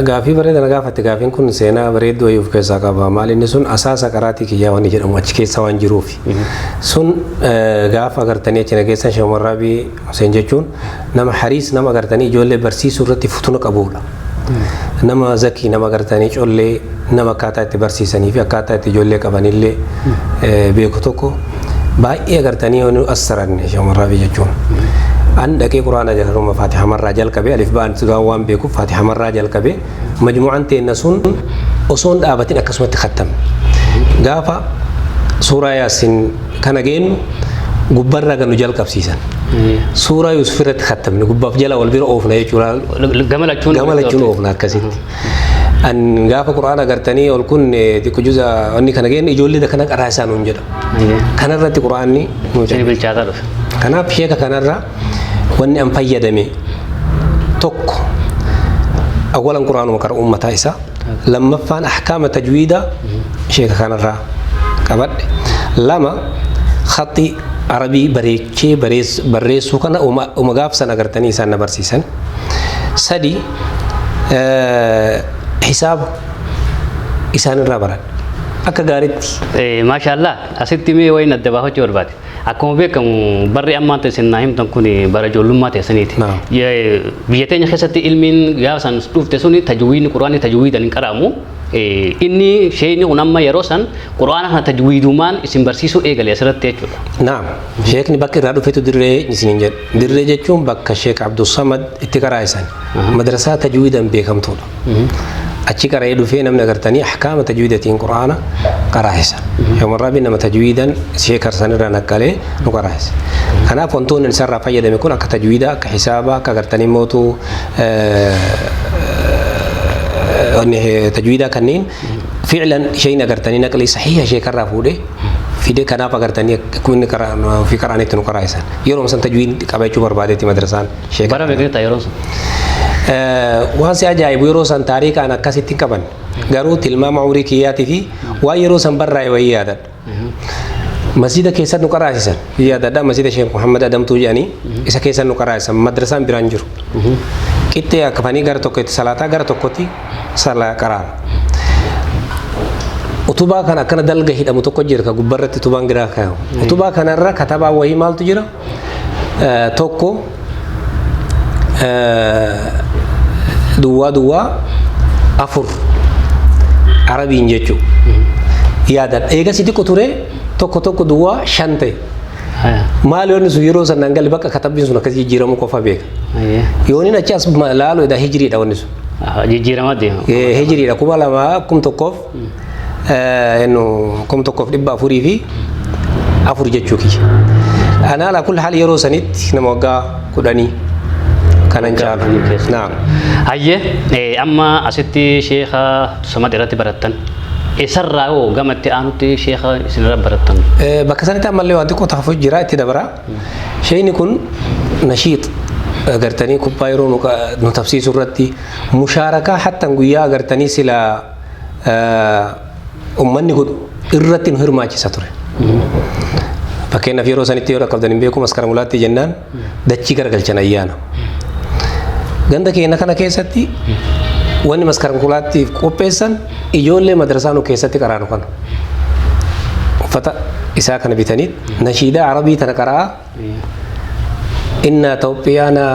Gaafii bareeda na gaafatte gaafiin kun seenaa bareedduu wayii of keessaa qaba. Maal inni sun asaasa karaatii kiyyaa wanni jedhamu achi keessa waan jiruufi. Sun gaafa agartanii achi nageessan Sheekh Muhammad Raabii Hussein jechuun nama hariis nama agartanii ijoollee barsiisuu irratti futuna qabudha. Nama zakii nama agartanii collee nama akkaataa itti barsiisanii fi akkaataa itti ijoollee qabanillee beeku tokko baay'ee agartanii as saranne Sheekh Muhammad Raabii jechuun. An dhaqee quraana jalqabuma Faatiha marraa jalqabee alif ba'an tugaan waan beekuuf Faatiha marraa jalqabee majmuu'aan teenna sun osoo hin dhaabatin akkasumatti khattame. Gaafa suuraa Yaasin kana geennu gubbarraa ganu jalqabsiisan. Suuraa Yuusuf irratti khattamne gubbaaf jala wal bira oofna jechuudha. Gama lachuun oofna akkasitti. An gaafa quraana agartanii ol kun xiqqoo juza wanni kana geennu ijoollee kana qaraa isaan hin jedha. Kanarratti quraanni bilchaataa dhufe. Kanaaf sheeka kanarraa wanni an fayyadame tokko awwalan quraanuma qara ummataa isaa lammaffaan ahkaama tajwiida sheeka kanarraa qabadhe lama khatti arabii bareechee barreessuu kana uma gaafsan agartanii isaan na barsiisan sadi hisaaba isaanirraa baran akka gaariitti. Maashaallah asitti mee wayin adda baafachuu barbaade. Akkuma beekamu barri ammaa ta'e sinnaa himtan kun bara ijoollummaa ta'essaniiti. Biyya teenya keessatti ilmiin gaafa san dhufte suni tajwiidni quraanni tajwiidaan hin qaraamu. Inni sheekni kun amma yeroo san quraana kana tajwiidumaan isin barsiisuu eegale asirratti jechuudha. Naam. Sheekni bakka irraa dhufetu dirree isiniin jedhu. Dirree jechuun bakka Sheek Abdussamad itti qaraa'isan. Madrasaa tajwiidaan beekamtuudha. Achi qara'ee dhufee namni agartanii ahkaama tajwiidatiin quraana qaraa'isan. Sheekh Muhammad Raabii nama tajwiidaan sheekar sanirraa nakkalee nu qaraa'isa. Kanaaf wantoonni isarraa fayyadame kun akka tajwiidaa akka hisaabaa akka agartanii mootuu tajwiidaa kanneen fiilan isheen agartanii naqlii sahiha sheekarraa fuudhee fide kanaaf agartanii kumni fi qaraanitti nu qaraa'isan. Yeroo san tajwiid qabachuu barbaadetti madrasaan sheekar. Bara meeqaa yeroo san? Waan si ajaa'ibu yeroo san taariikaan akkasitti qaban garuu tilmaama umurii kiyyaatii fi waan yeroo san barraa'e wayii yaadadha. Masjida keessatti nu qaraasisan yaadadha masjida Sheekh Muhammad Adamtuu jedhanii isa keessatti nu qaraasisan madrasaan biraan jiru. Qixxee akkafanii gara tokkotti salaataa gara tokkotti salaa qaraan. Utubaa kan akkana dalga hidhamu tokko jira ka gubbarratti utubaan giraa kaayamu. Utubaa kanarra katabaa wayii maaltu jira tokko duwwaa afur arabiin jechuun yaadadha. Eegas xiqqoo ture tokko duwwaa shan ta'e. Maal yoonni sun yeroo sanaan gali bakka katabbiin sun akkasii jijjiiramu qofa beeka. Yooniin achi as laaloo edhaa hijiriidha wanni sun. Jijjiiramaa deema. Hijiriidha 2001 fi afur jechuu kiyya. Anaa laa kulli haali yeroo sanitti nama waggaa 10 kanan caalu. Naam. Hayyee amma asitti sheekha Samad irratti barattan. Isarraa hoo gamatti aanutti sheekha isinirra barattan. Bakka sanitti ammallee waan xiqqoo taafuu jira itti dabara. Sheekni kun nashiit agartanii kubbaa yeroo nu tafsiisuu irratti mushaarakaa hattan guyyaa agartanii sila ummanni godhu irratti nu hirmaachisa ture. Fakkeenyaaf yeroo sanitti yoo dhaqqabdan hin beeku maskara mulaatti jennaan dachii garagalchan ayyaana. Ganda keenya kana keessatti wanni maskara mulaattiif qopheessan ijoollee madrasaa nu keessatti qaraanu kana. Uffata إساء كان بتنيت نشيدة عربي تنقرأ إن توبيانا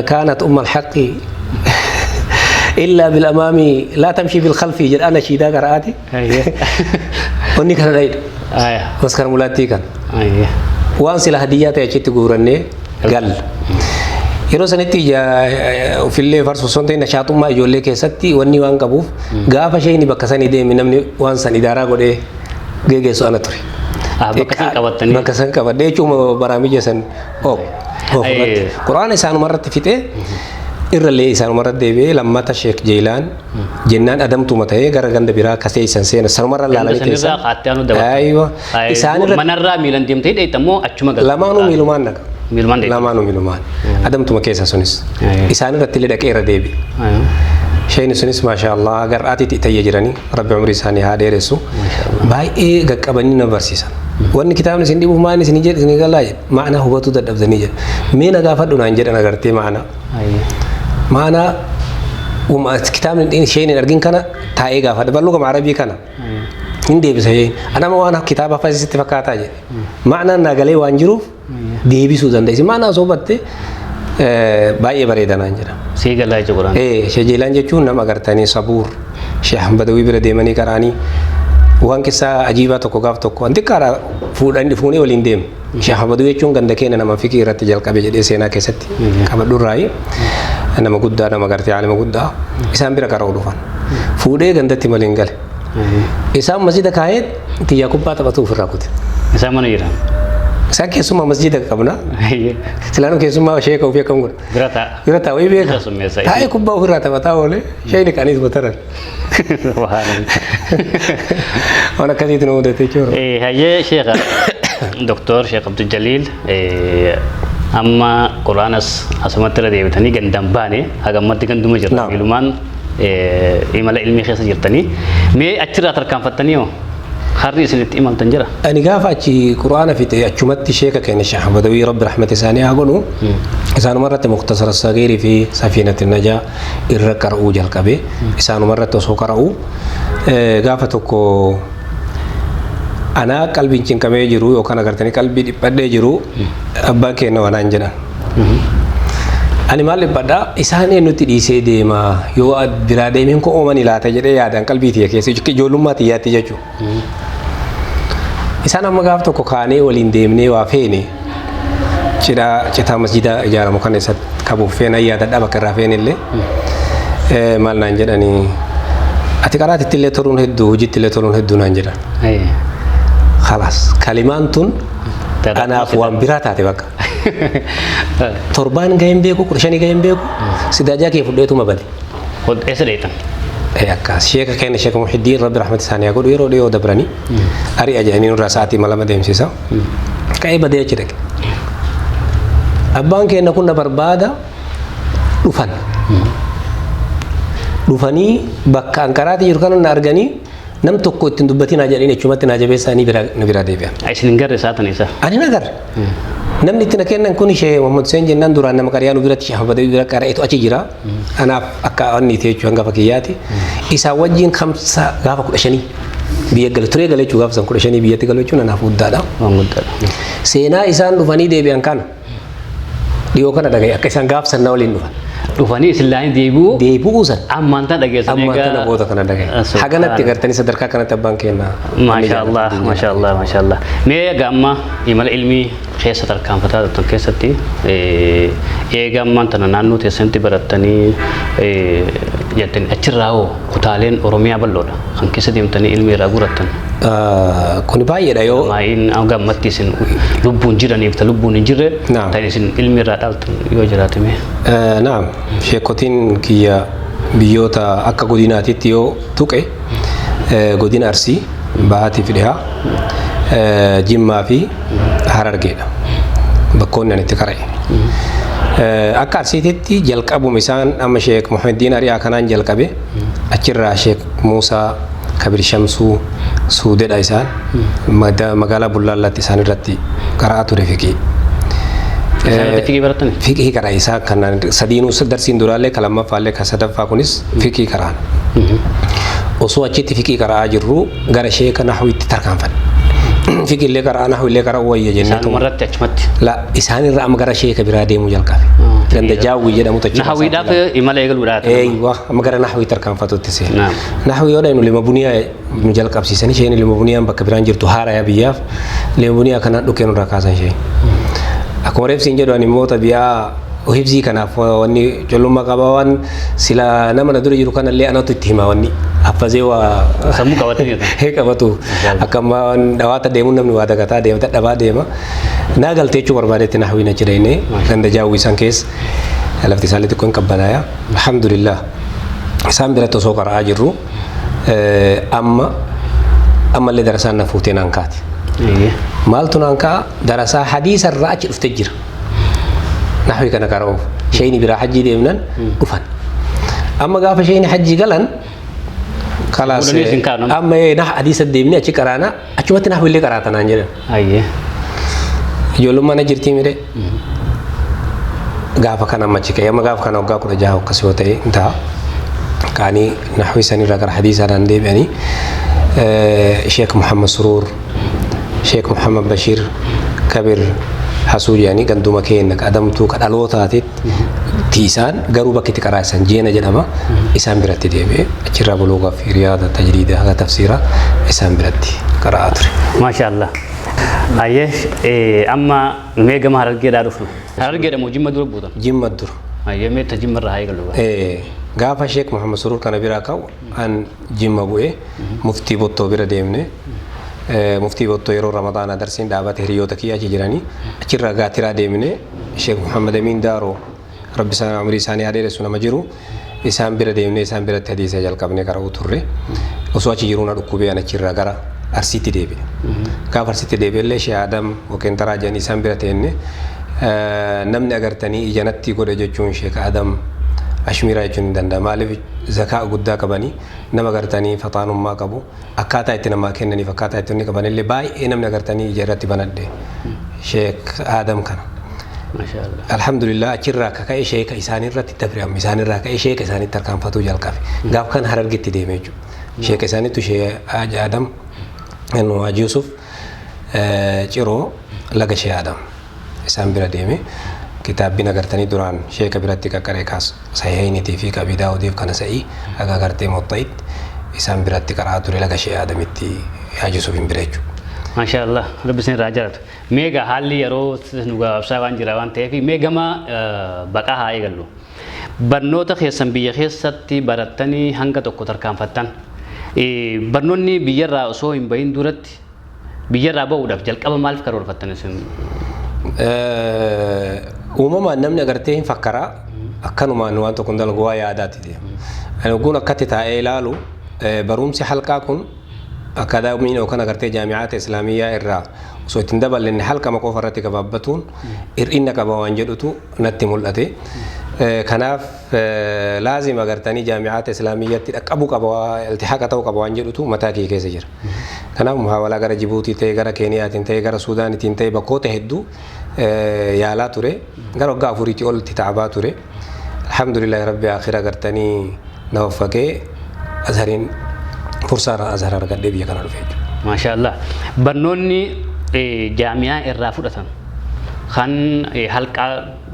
كانت أم الحق إلا بالأمام لا تمشي بالخلف جد أنا نشيدة قرأتي وني كان رايد بس كان مولاتي كان وانسل هديات يجت تقولني قال yeroo sanitti ofillee farsoon ta'e nashaatuma ijoollee keessatti wanni waan qabuuf gaafa isheen bakka sanii deemi namni waan san idaaraa godhee geessu ana ture. Bakka san qabadhee jechuun baraamija san Qur'aana isaanuma irratti fixee irrallee isaanuma irratti deebi'ee lammata Sheek Jeelaan jennaan adamtuma ta'ee gara ganda biraa kasee isan seena sanuma irra laalanii keessa. Isaan irratti manarraa miilan deemtee dheeytammoo achuma galta. Lamaanuu miilumaan naqa. Lamaanuu miilumaan adamtuma keessa sunis isaan irratti illee dhaqee irra deebi. Shayni sunis maashaallah gar'aatiitti ta'ee jiranii rabbi umrii isaanii haa dheeressu baay'ee gaqqabanii na barsiisan. Wanni kitaabni isin dhibuuf maani isin jedhe isin galaa jedhe maana hubatu dadhabdanii jedhe mee na gaafadhu naan jedhan agartee maana kitaabni isheen argin kana taa'ee gaafadha bal'oo gama arabii kana hin deebisa anama waan kitaaba fayyisitti fakkaataa jedhe maanaan naagalee waan jiruuf deebisuu dandeessi maanaa sobatte baay'ee bareeda naan jedha. Sii galaa jechuudha Qur'aan. Sheek Jeelaan jechuun nama agartanii sabuur Sheekh Badawii bira deemanii qaraanii waan keessaa ajiibaa tokko gaaf tokko wanti karaa fuudhanii waliin deemu. Sheekh Badawii jechuun ganda keenya nama fikii irratti jalqabe jedhee seenaa keessatti qabadhurraayi nama guddaa nama agartee caalima guddaa isaan bira qara'u dhufan fuudhee gandatti maliin gale isaan masjida kaayee xiyyaa kubbaa taphatu ofirraa kute. Isaan mana jiran. Isaan keessumaa masjida qabna silaanuu keessumaa sheeka ofii akkam godha. Bira taa'u wayii beeka taa'ee kubbaa ofirraa taphataa oolee sheekni kaaniis bataran. Waan akkasiitu nu mudate jechuudha. Hayyee sheeka Doktor Sheek Abdul Jaliil amma Qur'aanas asumatti irra deebitanii gandaan baane hagammatti ganduma jirta ilumaan imala ilmii keessa jirtanii mee achirraa tarkaanfattanii hoo harri isinitti imaltan jira. Ani gaafa achi Qur'aana fixe achumatti sheeka keenya Sheekh Badawii rabbi rahmata isaanii haa godhu isaanuma irratti Mukhtasar Sagiirii fi Safiinat Najaa irra qara'uu jalqabe isaanuma irratti osoo qara'u gaafa tokko ana qalbiin cinqamee jiru yookaan agartanii qalbii dhiphadhee jiru abbaan keenya wanaan jedhan. Ani maal dhiphadhaa isaan eenyutti dhiisee deema yoo biraa deemeen koo oomanii laata jedhee yaadaan qalbii tiyya keessa ijoollummaa tiyyaatti jechuudha. Isaan amma gaaf tokko kaanee waliin deemnee waa feene citaa masjida ijaaramu kan keessatti qabuuf feena yaadadhaa bakka irraa feene illee maal naan jedhanii ati qaraatitti illee toruun hedduu hojiitti illee toruun hedduu naan jedhan. Khalas kalimaan tun anaaf waan biraa taate bakka. Torbaan gaheen beeku 15 gaheen beeku sidaajaa kee fudheetuma bade. Eessa dheetan? Akkas sheeka keenya Sheek Muhiddiin rabbi rahmata isaanii haa godhu yeroo dhiyoo dabranii ari'a jedhanii nurraa sa'aatii malama deemsisa. Ka'ee badee achi dhaqe. Abbaan keenya kun na barbaada dhufan. Dhufanii bakka Anqaraatti jiru kana na arganii nam tokko ittiin dubbatinaa jedhanii achumatti naa jabeessanii na biraa deebi'an. Isin hin garre saatan isa? Ani na garre. Namni itti na kennan kun Sheek Muhammad Hussein jennaan duraan nama qariyaan biratti Sheekh Badawii bira qara'eetu achi jira. Anaaf akka wanni ta'e jechuun gaafa kiyyaati. Isaa wajjin kamsa gaafa 15 biyya gale turee galee jechuun gaafa san 15 biyyatti galee jechuun anaaf guddaadha. Seenaa isaan dhufanii deebi'an kana dhiyoo kana dhagaye akka isaan gaaf sannaa waliin dhufan. Dhufanii islaanii deebi'uu san ammaan tan dhageessan egaa ammaan tan boota kana dhagaye haganatti gartanii sadarkaa kanatti abbaan keenya maashaallah mee egaa amma imala ilmii keessa tarkaanfataa jirtan keessatti eega ammaan tana naannoo teessanitti barattanii jettanii achirraa hoo kutaaleen Oromiyaa bal'oodha kan keessa deemtanii ilmii irraa gurattan. Kuni baay'eedha yoo maayin gammatti isin lubbuun jiraniif ta lubbuun hin jirre ta'in isin ilmii irraa dhaaltan yoo jiraatame. Naam sheekotiin kiyya biyyoota akka godinaatitti yoo tuqe godina Arsii Bahatii fi Dhihaa Jimmaa fi Harargeedha bakkoonni ani itti qara'e. Akka Arsiititti jalqabuma isaan amma Sheek Muhammaddiin Ari'aa kanaan jalqabe achirraa Sheek Muusaa Kabir Shamsuu Suudeedha isaan magaalaa Bullaallatti isaan irratti qara'aa ture fiqii. Fikii baratanii? Fikii karaa isaa kanaan sadiinuu darsiin duraallee ka lammaffaallee ka sadaffaa kunis fikii karaan. Osoo achitti fikii karaa jirru gara sheeka nahwiitti tarkaanfanne. فيك اللي قرأ نحو اللي قرأ ويا إسان جنة مرت أجمت لا إسان الرأم قرأ شيء كبير هذه مجال كافي لأن جاوي جدا متجه نحوي دا في إمالة يقول ورات أيوة أما قرأ نحوي تركان فتو تسي نعم نحوي ولا إنه لما بنيا مجال كافي سني شيء لما بنيا بكبيران جرتو هارا يا بياف لما بنيا كنا دوكين ركازان شيء أكون ريف سينجر واني موتا بيا وهبزي كنا واني جلوم مقابوان سلا نما ندور يرو كنا اللي أنا تتهما واني أفزي و سمو كواتني هيك أبتو أكما دوات ديمون نمني وادا كتا ديم تدبا ديما ناقل تيجو بربادة نحوي نجريني لأن جاوي سانكيس لفتي سالي تكون كبنايا الحمد لله سام بلا تسوق راجرو أما اللي درسنا نفوتين أنكات مالتون أنكا درسا حديث الراج افتجر نحوي كنا كارو شيء برا حجي ديمنا كفن أما قاف شيء حجي قلن خلاص أما نح حديث الديمني أشي كرانا أشوفت نحوي اللي كراتنا نجرا أيه يقولون ما نجرتي ميري قاف كنا ما شيء كيا ما قاف كنا وقاف كنا جاهو كسوتي انتهى كاني نحوي سني رجع حديث عن ديم يعني شيخ محمد سرور شيخ محمد بشير كبير حسود يعني قدوم كأنك أدمتو كالوتاتي تيسان قروبا كتك راسن جينا جنما إسام برتي ديبي أشرب بلوغا في رياضة تجريدة هذا تفسيرا إسام برتي قرأتري ما شاء الله أيه أما ميجا ما هرجع دارفنا هرجع مو جيم مدور بودن جيم مدور أيه مي تجيم مرة هاي قالوا قافا شيخ محمد سرور كان بيراكاو أن جيم أبوه مفتي بوتو بيرا ديمني مفتي بوتو يرو رمضان درسين دعوات هريوتك يا جيراني أشرب قاترا ديمني شيخ محمد أمين دارو ربي سان عمري ساني هذه رسولنا مجرو إسام بيرا ديمني إسام بيرا تحديث جال كابني كارو توري وسواتي جيرونا ركوبي أنا أشرب قارا أرسيتي ديبي كاف أرسيتي ديبي اللي شيء آدم وكن ترى جاني إسام بيرا تيني نمني أقرتني إجانتي كود جوجون شيخ آدم أشميرا يجون دندا مالي زكاة قدا كباني نما قرتني فطانم ما كبو أكاتا يتنا ما كنني فكاتا يتني كباني اللي باي نمني أقرتني إجارتي بندي شيخ آدم كان ما شاء الله الحمد لله أشرا كأي شيء كإنسان الرت تبرم إنسان الرت كأي شيء كإنسان تركان فتو جال كافي قاف كان هرر جت ديميجو شيء كإنسان تشيء أج آدم إنه أج يوسف جرو لقى شيء آدم إنسان برا ديمي كتاب بنا قرتني دوران شيء كبيرتي ككره خاص صحيحين تيفي كبيدا وديف كان سعي أجا قرتي مطيت إنسان براتي كراتوري لقى شيء آدم إتي أج يوسف بريجو ما شاء الله رب سين راجرت ميجا حالي يرو نوغا ساوان جراوان تيفي ميجا ما بقى هاي قالوا برنوتا خيسن بيا خيستي برتني هنگا توكو تركان فتن برنوني بيرا اسو ام بين دورت بيرا بودف جل قبل مالف كرور فتن سن ومما نمني غرتين فكرا اكنما نوان تو كندل غوا يادات دي انا غونا كتتا ايلالو برومسي حلقه كن أكاديميين أو كنا قرتي جامعات إسلامية إرّا سو تندبل لأن حلقة مكوفرتي كبابتون إنك بوانجدتو نتمولتي كناف لازم أقرتني جامعات إسلامية أبو كبوا التحاق تو كبوانجدتو متاكي كيسجر كناف محاولة غير جيبوتي تي غير كينيا تي غير السودان تي بكوت هدو يالا توري غير غافوريتي أول تتعبا توري الحمد لله ربي آخر أقرتني نوفقي أزهرين فرصة أزهر أرجع دبي كنا نفيد. ما شاء الله. برنوني جامعة الرافودة خان حلقة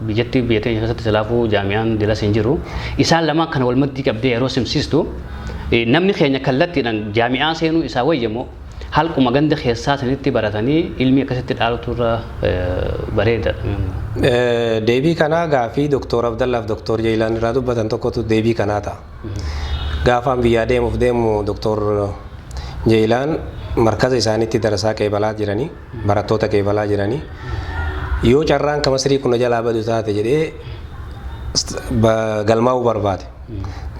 بيجتي بيتين يخسر تسلافو جامعة دلا سنجرو. إسال لما كان والمدي كبدي روسم سيستو. نمني خيانة كلتي نان جامعة سينو إساوي يمو. حلقة مجند خياسات نتي براتني علمي كسرت الأرض ترى بريدة. دبي كنا غافي دكتور عبد الله دكتور جيلان رادو بدن تكوتو دبي كنا تا. غافام بيادم وفدم دكتور جيلان مركز إساني تدرسا كيبلا جراني براتوتا كيبلا جراني يو جران كمسري كنا جلا بدوتا تجري بغلماو برباد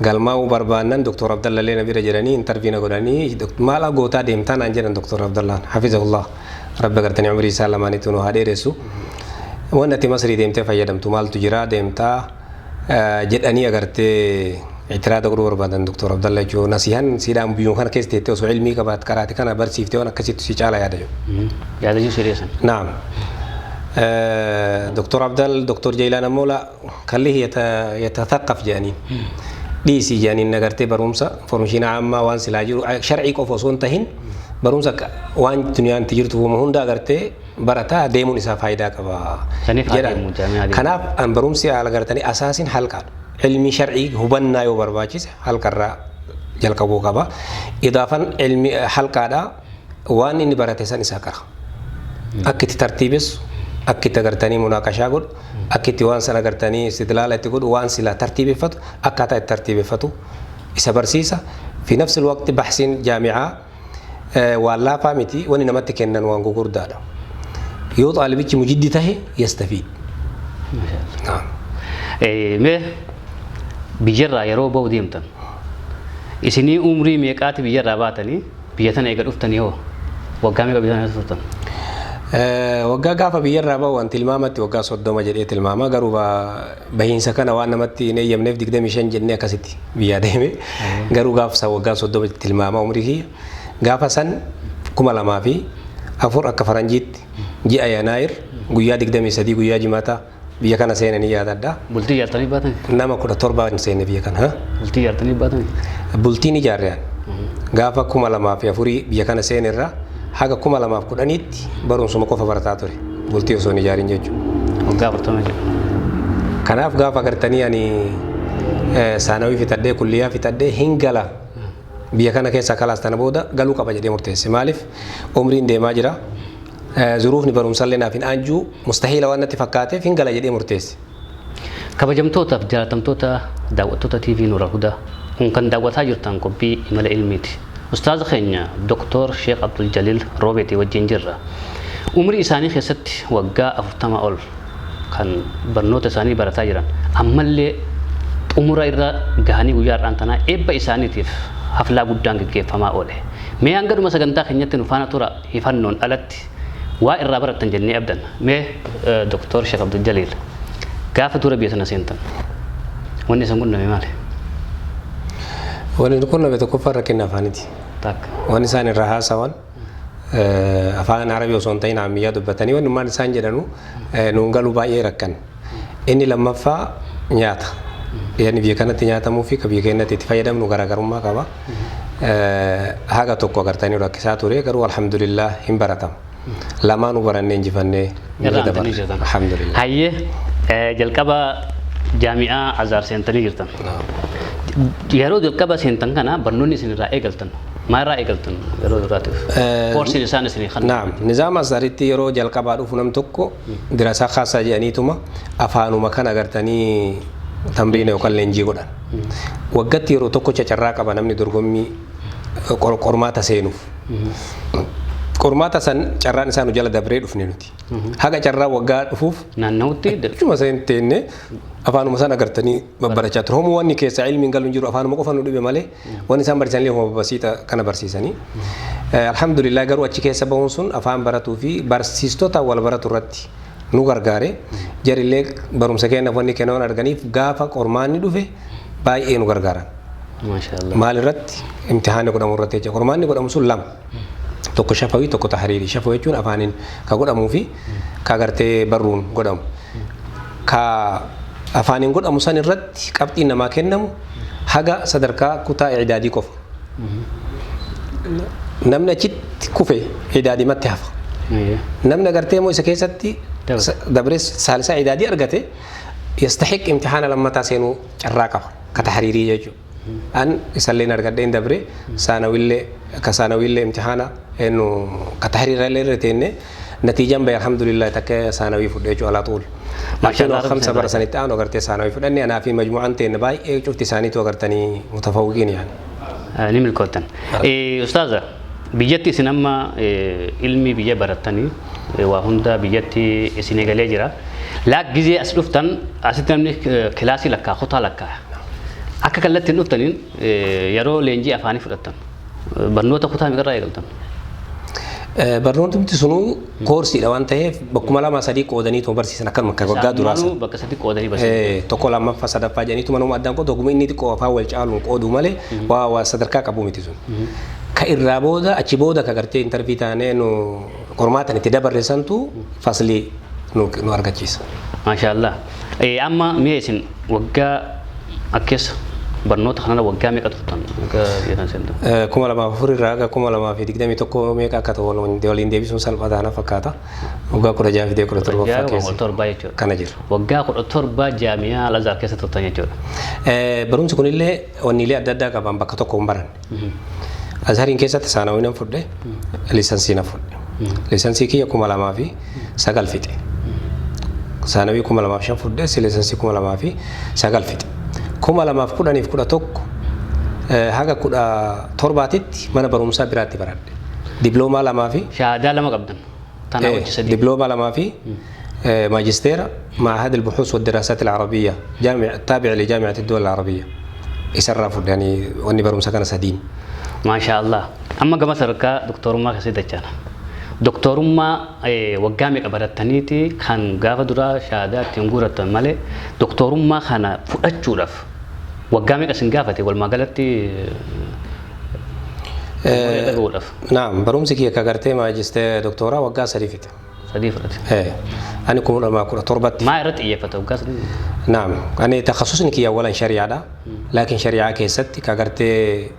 غلماو بربانن دكتور عبد الله لنا بير جراني انترفينا غداني مالا غوتا ديمتان انجران دكتور عبد الله حفظه الله رب غرتني عمري سلاماني تنو هاديرسو وانا تي مسري ديمته فيدم تمال تجرا ديمتا جداني اغرتي اعتراض غرور بدن دكتور عبد الله جو نصيحان سيدام بيون كان كيس تيتو سو علمي كبات كراتي كان برسيفتي وانا كسيت سي چالا يادجو يادجو سيريسا نعم دكتور عبد الله دكتور جيلان مولا خليه يتثقف جانين دي سي جانين نغرتي برومسا فورمشينا عامه وان سلاجو شرعي كوفوسون تهين barumsa waan duniyaan jirtu hunda agartee barataa deemuun isaa faayidaa qaba. Kanaaf an barumsi haala gartanii asaasin halqaadha. Ilmi shar'ii hubannaa yoo barbaachise halqarraa jalqabuu qaba. Idaafan ilmi halqaadha waan inni barate san isaa qara. Akka itti tartiibessu akka itti agartanii munaaqashaa godhu akka itti waan sana agartanii istidlaala itti godhu waan silaa tartiibeffatu akkaataa itti tartiibeffatu isa barsiisa. Fi nafsi waqti baxsiin jaamicaa waan laafaa miti wanni namatti kennan waan gugurdaadha. Yoo xaalibichi mujiddi tahe yastafiid. Mee biyyarraa yeroo ba'u deemtan isinii umrii meeqaati biyyarraa baatanii biyya tana eega dhuftanii hoo waggaa meeqa biyya tana turtan? Waggaa gaafa biyyarraa ba'u waan tilmaamatti waggaa 30 jedhee tilmaama garuu bahiinsa kana waan namatti hin eeyyamneef 25 jennee akkasitti biyyaa deeme garuu gaafsa waggaa 30 tilmaama umrii kiyya gaafa san 2004 akka faranjiitti ji'a Yanaayir guyyaa 23 guyyaa Jimaataa biyya kana seenanii yaadadha. Bultii yaartanii baatan? Nama 17 seene biyya kana. Bultii yaartanii baatan? Bultiin ijaarreen gaafa 2004 biyya kana seenerra haga 2010tti barumsuma qofa barataa ture bultii osoo hin ijaarin jechuudha. Waggaa 40 jedhu. Kanaaf gaafa agartanii ani saanawii fitadhee kulliyaa fitadhee hin gala biyya kana keessa kalaas tana booda galuu qaba jedhee murteesse. Maaliif umriin deemaa jira. Zuruufni barumsallee naaf hin aanjuu mustahiila waan natti fakkaateef hin gala jedhee murteesse. Kabajamtootaaf jaalatamtoota daawwattoota TV Nuura Hudaa kun kan daawwataa jirtan qophii imala ilmiiti. Ustaaza keenya Dr. Sheekh Abdul Jalil Roobeeti wajjin jirra. Umrii isaanii keessatti waggaa 40 ol kan barnoota isaanii barataa jiran ammallee xumura irra gahanii guyyaa har'aan tanaa eebba isaaniitiif haflaa guddaan gaggeeffamaa oole. Mee hangaduma sagantaa keenyatti nu faana tura hifannoon alatti waa irraa baratan jennee abdan. Mee Dr. Sheekh Abdul Jalil gaafa dura biyya sana seentan wanni isin qunname maali? Wanni qunname tokkoffaa rakkina afaaniti. Wanni isaan irraa haasawan afaan Arabii osoo hin ta'in Amiyyaa dubbatanii wanni maal isaan jedhanu nuun galuu baay'ee rakkan. Inni lammaffaa nyaata. Yani biyya kanatti nyaatamuu fi biyya keenyatti itti fayyadamnu garaagarummaa qaba. Haga tokko agartanii rakkisaa ture garuu alhamdulillah hin baratama. Lamaanuu barannee injifannee alhamdulillah. Hayyee jalqaba jaami'aa Azhar seentanii jirtan. Yeroo jalqaba seentan kana barnoonni isinirraa eegaltan maarraa eegaltan yeroo duraatiif koorsiin isaan isinii kan naam nizaama Azharitti yeroo jalqabaa dhufu nam tokko dirasaa khaasaa jedhaniituma afaanuma kan agartanii tamriina yookaan leenjii godhan waggaatti yeroo tokko carraa qaba namni dorgommii qormaata seenuuf qormaata san carraan isaanu jala dabree dhufne nuti haga carraa waggaa dhufuuf naannawutti cuma seentenne afaanuma san agartanii babbarachaa ture homu wanni keessa ilmiin galuun jiru afaanuma qofa nu dhibe malee wanni isaan barsiisanillee homa babasiita kana barsiisanii alhamdulillah garuu achi keessa bahuun sun afaan baratuu fi barsiistota wal baratu irratti nu gargaare jarillee barumsa kennaaf wanni kennawan arganiif gaafa qormaanni dhufe baay'ee nu gargaaran maal irratti imtihaanni godhamu irratti jecha qormaanni godhamu sun lama tokko shafawii tokko tahriirii shafawii jechuun afaaniin ka godhamuu fi ka agartee barruun godhamu ka afaaniin godhamu san irratti qabxiin namaa kennamu haga sadarkaa kutaa idaadii qofa namni achitti kufe idaadii matti hafa namni agartee moo isa keessatti dabree saalisaa idaadii argate yastahiq imtihaana lammataa seenuu carraa qaba ka tahriirii jechuudha an isalleen argadheen dabre saanawillee ka saanawillee imtihaana enu ka tahriirallee irratenne natiijaan bay alhamdulillah takka saanawii fudhee jechuudha ala tuul maashaallah khamsa bara sanitti aanu agartee saanawii fudhanne anaa fi majmuu'aan teenne baay'ee cufti isaaniitu agartanii mutafawwiqiin yaani ni milkoottan ustaaza biyyatti isin amma ilmi biyya barattanii waa hunda biyyatti isin eegalee jira laak gizee as dhuftan asitti namni kilaasii lakkaa kutaa lakkaa akka kallattiin dhuftaniin yeroo leenjii afaanii fudhattan barnoota kutaa meeqarraa eegaltan? Barnoota sunuu koorsiidha waan ta'eef bakkuma lama sadii qoodaniitu barsiisan akkanuma akka waggaa duraasa. Bakka sadii qoodanii barsiisan. Tokko lammaffaa sadaffaa jedhaniitu manuma addaan qooduu ogummaa inni xiqqoo afaan wal caaluun qooduu malee waa sadarkaa qabu miti sun. Ka irraa booda achi booda ka gartee intarvii taanee nu qormaatan itti dabarreessantu faslii nu argachiisa. Maashaallah. Amma mee isin waggaa akkeessa barnoota kanarra waggaa meeqa turtan jedhan senda? 2004 irraa aga 2021 meeqa akka ta'u waliin deebisuun salphataa na fakkaata. Waggaa 16 fi 17 keessa kana jira. Waggaa 17 jaamiyaa Al-Azhar keessa turtan jechuudha. Barumsi kunillee wanniilee adda addaa qaban bakka tokko hin baran. Azhariin keessatti saanawii nan fudhe, liisansii na fudhe. Liisansii kiyya 2009 fixe. Saanawii 2005 fudhe, liisansii 2009 fixe. 2011 haga 17tti mana barumsaa biraatti baradhe. Diploomaa 2 fi shahaadaa 2 qabdan. Tana wajjin دبلومة لما في ماجستير معهد البحوث والدراسات العربية تابع لجامعة الدول العربية يسرف يعني واني بروم سكن سدين ما شاء الله أما كما سرقة دكتور ما كسيدة جانا دكتور ما وقامي كبرتنيتي كان قاف درا شهادات تنقورة مالي دكتور ما خانا فؤجورف وقامي كسنقافتي والمقالتي نعم برومسي كي كغرتي ماجستير دكتوراه وقا سريفت سريفت انا كون ما كره تربت ما رت ايه فتو قاس نعم انا تخصصني كي اولا شريعه دا لكن شريعه كيست كغرتي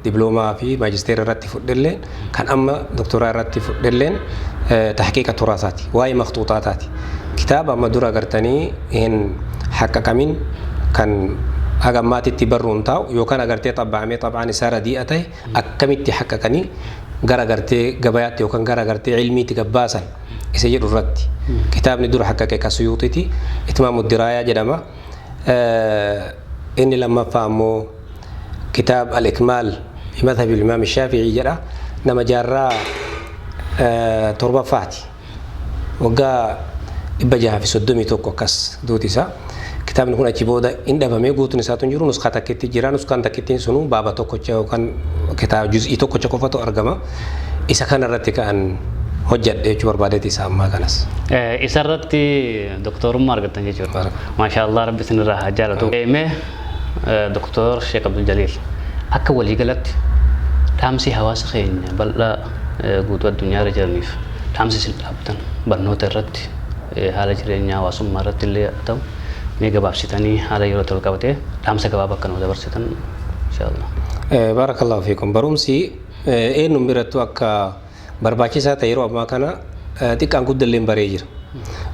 دبلومه في ماجستير رتي فدلين كان اما دكتوراه رتي فدلين تحقيق التراثات واي مخطوطاتاتي كتاب اما دورا غرتني ان حقق من كان أجمعت التبرون تاو يوكان أجرتي طبعا سارة دي أتاي أكملت حققني جرا جرتي جبايات يوكان جرا جرتي علمي تجباسا يسجل الرد كتاب ندور حقق كسيوطتي إتمام الدراية جدما إني لما فهموا كتاب الإكمال في مذهب الإمام الشافعي جرا نما جرا تربة فاتي وجا بجها في صدمي توكو كاس دوتيسا كتاب نكون أجيبودا إن دابا ميقول تنساتون جرو نسخة تكتي جيران نسخة تكتين سنو بابا توكو كان كتاب جزء توكو كفتو أرجما إذا كان رتك أن هجد جوار بعدتي سام كناس إسرتي دكتور مارغت تنجيجور ما شاء الله ربي سنرها جالتو مه دكتور شيخ عبد الجليل أكول يقلت تامسي حواس خين بل لا قوت الدنيا رجال ميف تامسي سلابتن برنوت الرد حال جرينيا واسم مرت اللي أتو ميجا بابسيتاني هذا يروتول كابته تامسك بابك كانوا دبرسيتان إن شاء الله بارك الله فيكم برومسي نمبرتو أكا برباكي ساعة يرو أبما كنا تك أنقود دلهم بريجر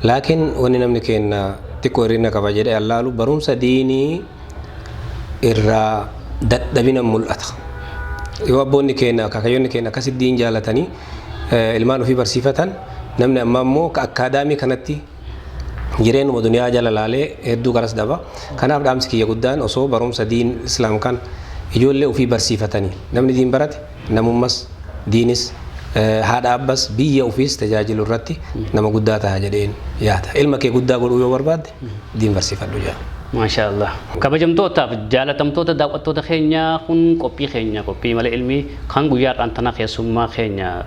لكن وننا منكين تكورينا كباجر الله لو برومسا ديني إرا دبنا ملأت يوابون كينا كاكيون كينا كسد دين جالتاني المانو في برسيفتان نمنا أمامو كأكادامي كانتي jireen mo duniyaa jala laalee hedduu garas daba kanaaf dhaamsi kiyya guddaan osoo barumsa diin islaam kan ijoollee ofii barsiifatanii namni diin barate namummas diinis haadha abbas biyya ofiis tajaajilu irratti nama guddaa ta'a jedheen yaada ilma kee guddaa godhuu yoo barbaadde diin barsiifadhu jaa ما شاء الله كبجمتوتا جالتمتوتا دعوتوتا خينيا كن كوبي خينيا كوبي مال علمي كان غيار أنتنا خيسوما خينيا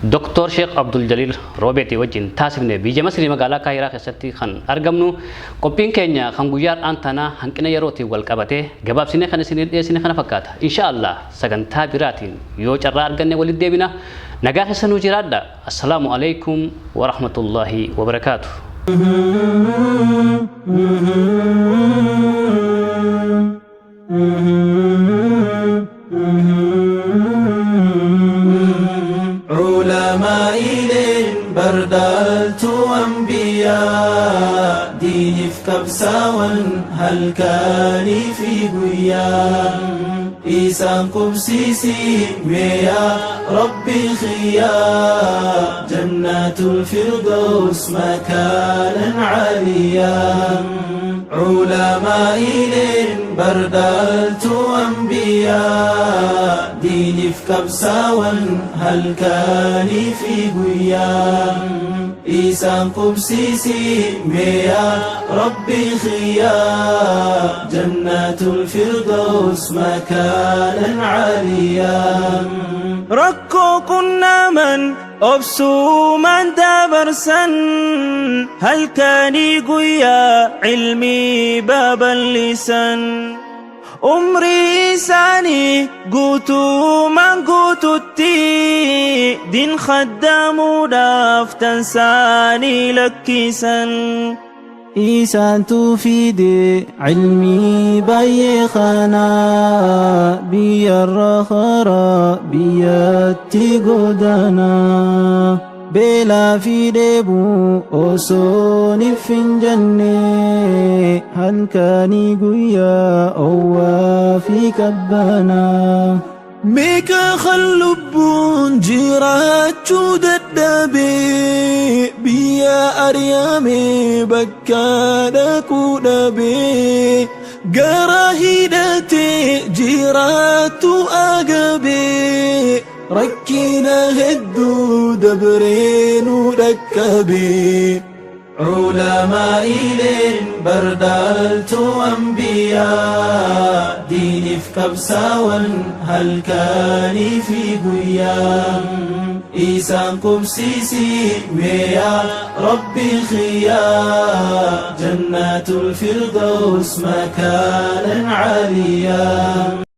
دكتور شيخ عبد الجليل روبرتي وجين تاسبني بيجي مسلي مقالة كايرا خيستي خان أرجمنو كوبين خينيا كان غيار أنتنا هنكنا يروتي والكبته جباب سنة خان سنة خان فكاتا إن شاء الله سكن تابراتين يو جرار جنة ولد ديبنا نجاح سنو جرادا السلام عليكم ورحمة الله وبركاته علماء بردالت أنبياء ديني في كبسا هل كان في قيام إيسان قبسيسي يا ربي خيام جنات الفردوس مكانا عليا علماء بردالت أنبياء ديني في كبسا هل كان في قيام إيسان قبسيسي يا ربي خيام جنات الفردوس مكانا عليا ركو كنا من أبسو من دبرسن هل كان يقويا علمي باب اللسان عمري ساني قوتو من قوتو التي دين خدامو دافتن ساني لكيسن إيسانتو فيدي علمي بايخانا بيا الرخرا بيا تيغودانا بلا في ديبو أوسوني فنجني هل كاني قويا أوا في كبانا ميكا خلبون جيراتشو ددابي بيا أريامي بكادكو دابي قراهيدتي جيراتو أقبي ركينا هدو دبرين ركبي علماء لين بردالتو أنبياء ديني في كبساون هل كاني في قيام إيسان قبسيسي ويا ربي الخيار جنات الفردوس مكانا عاليا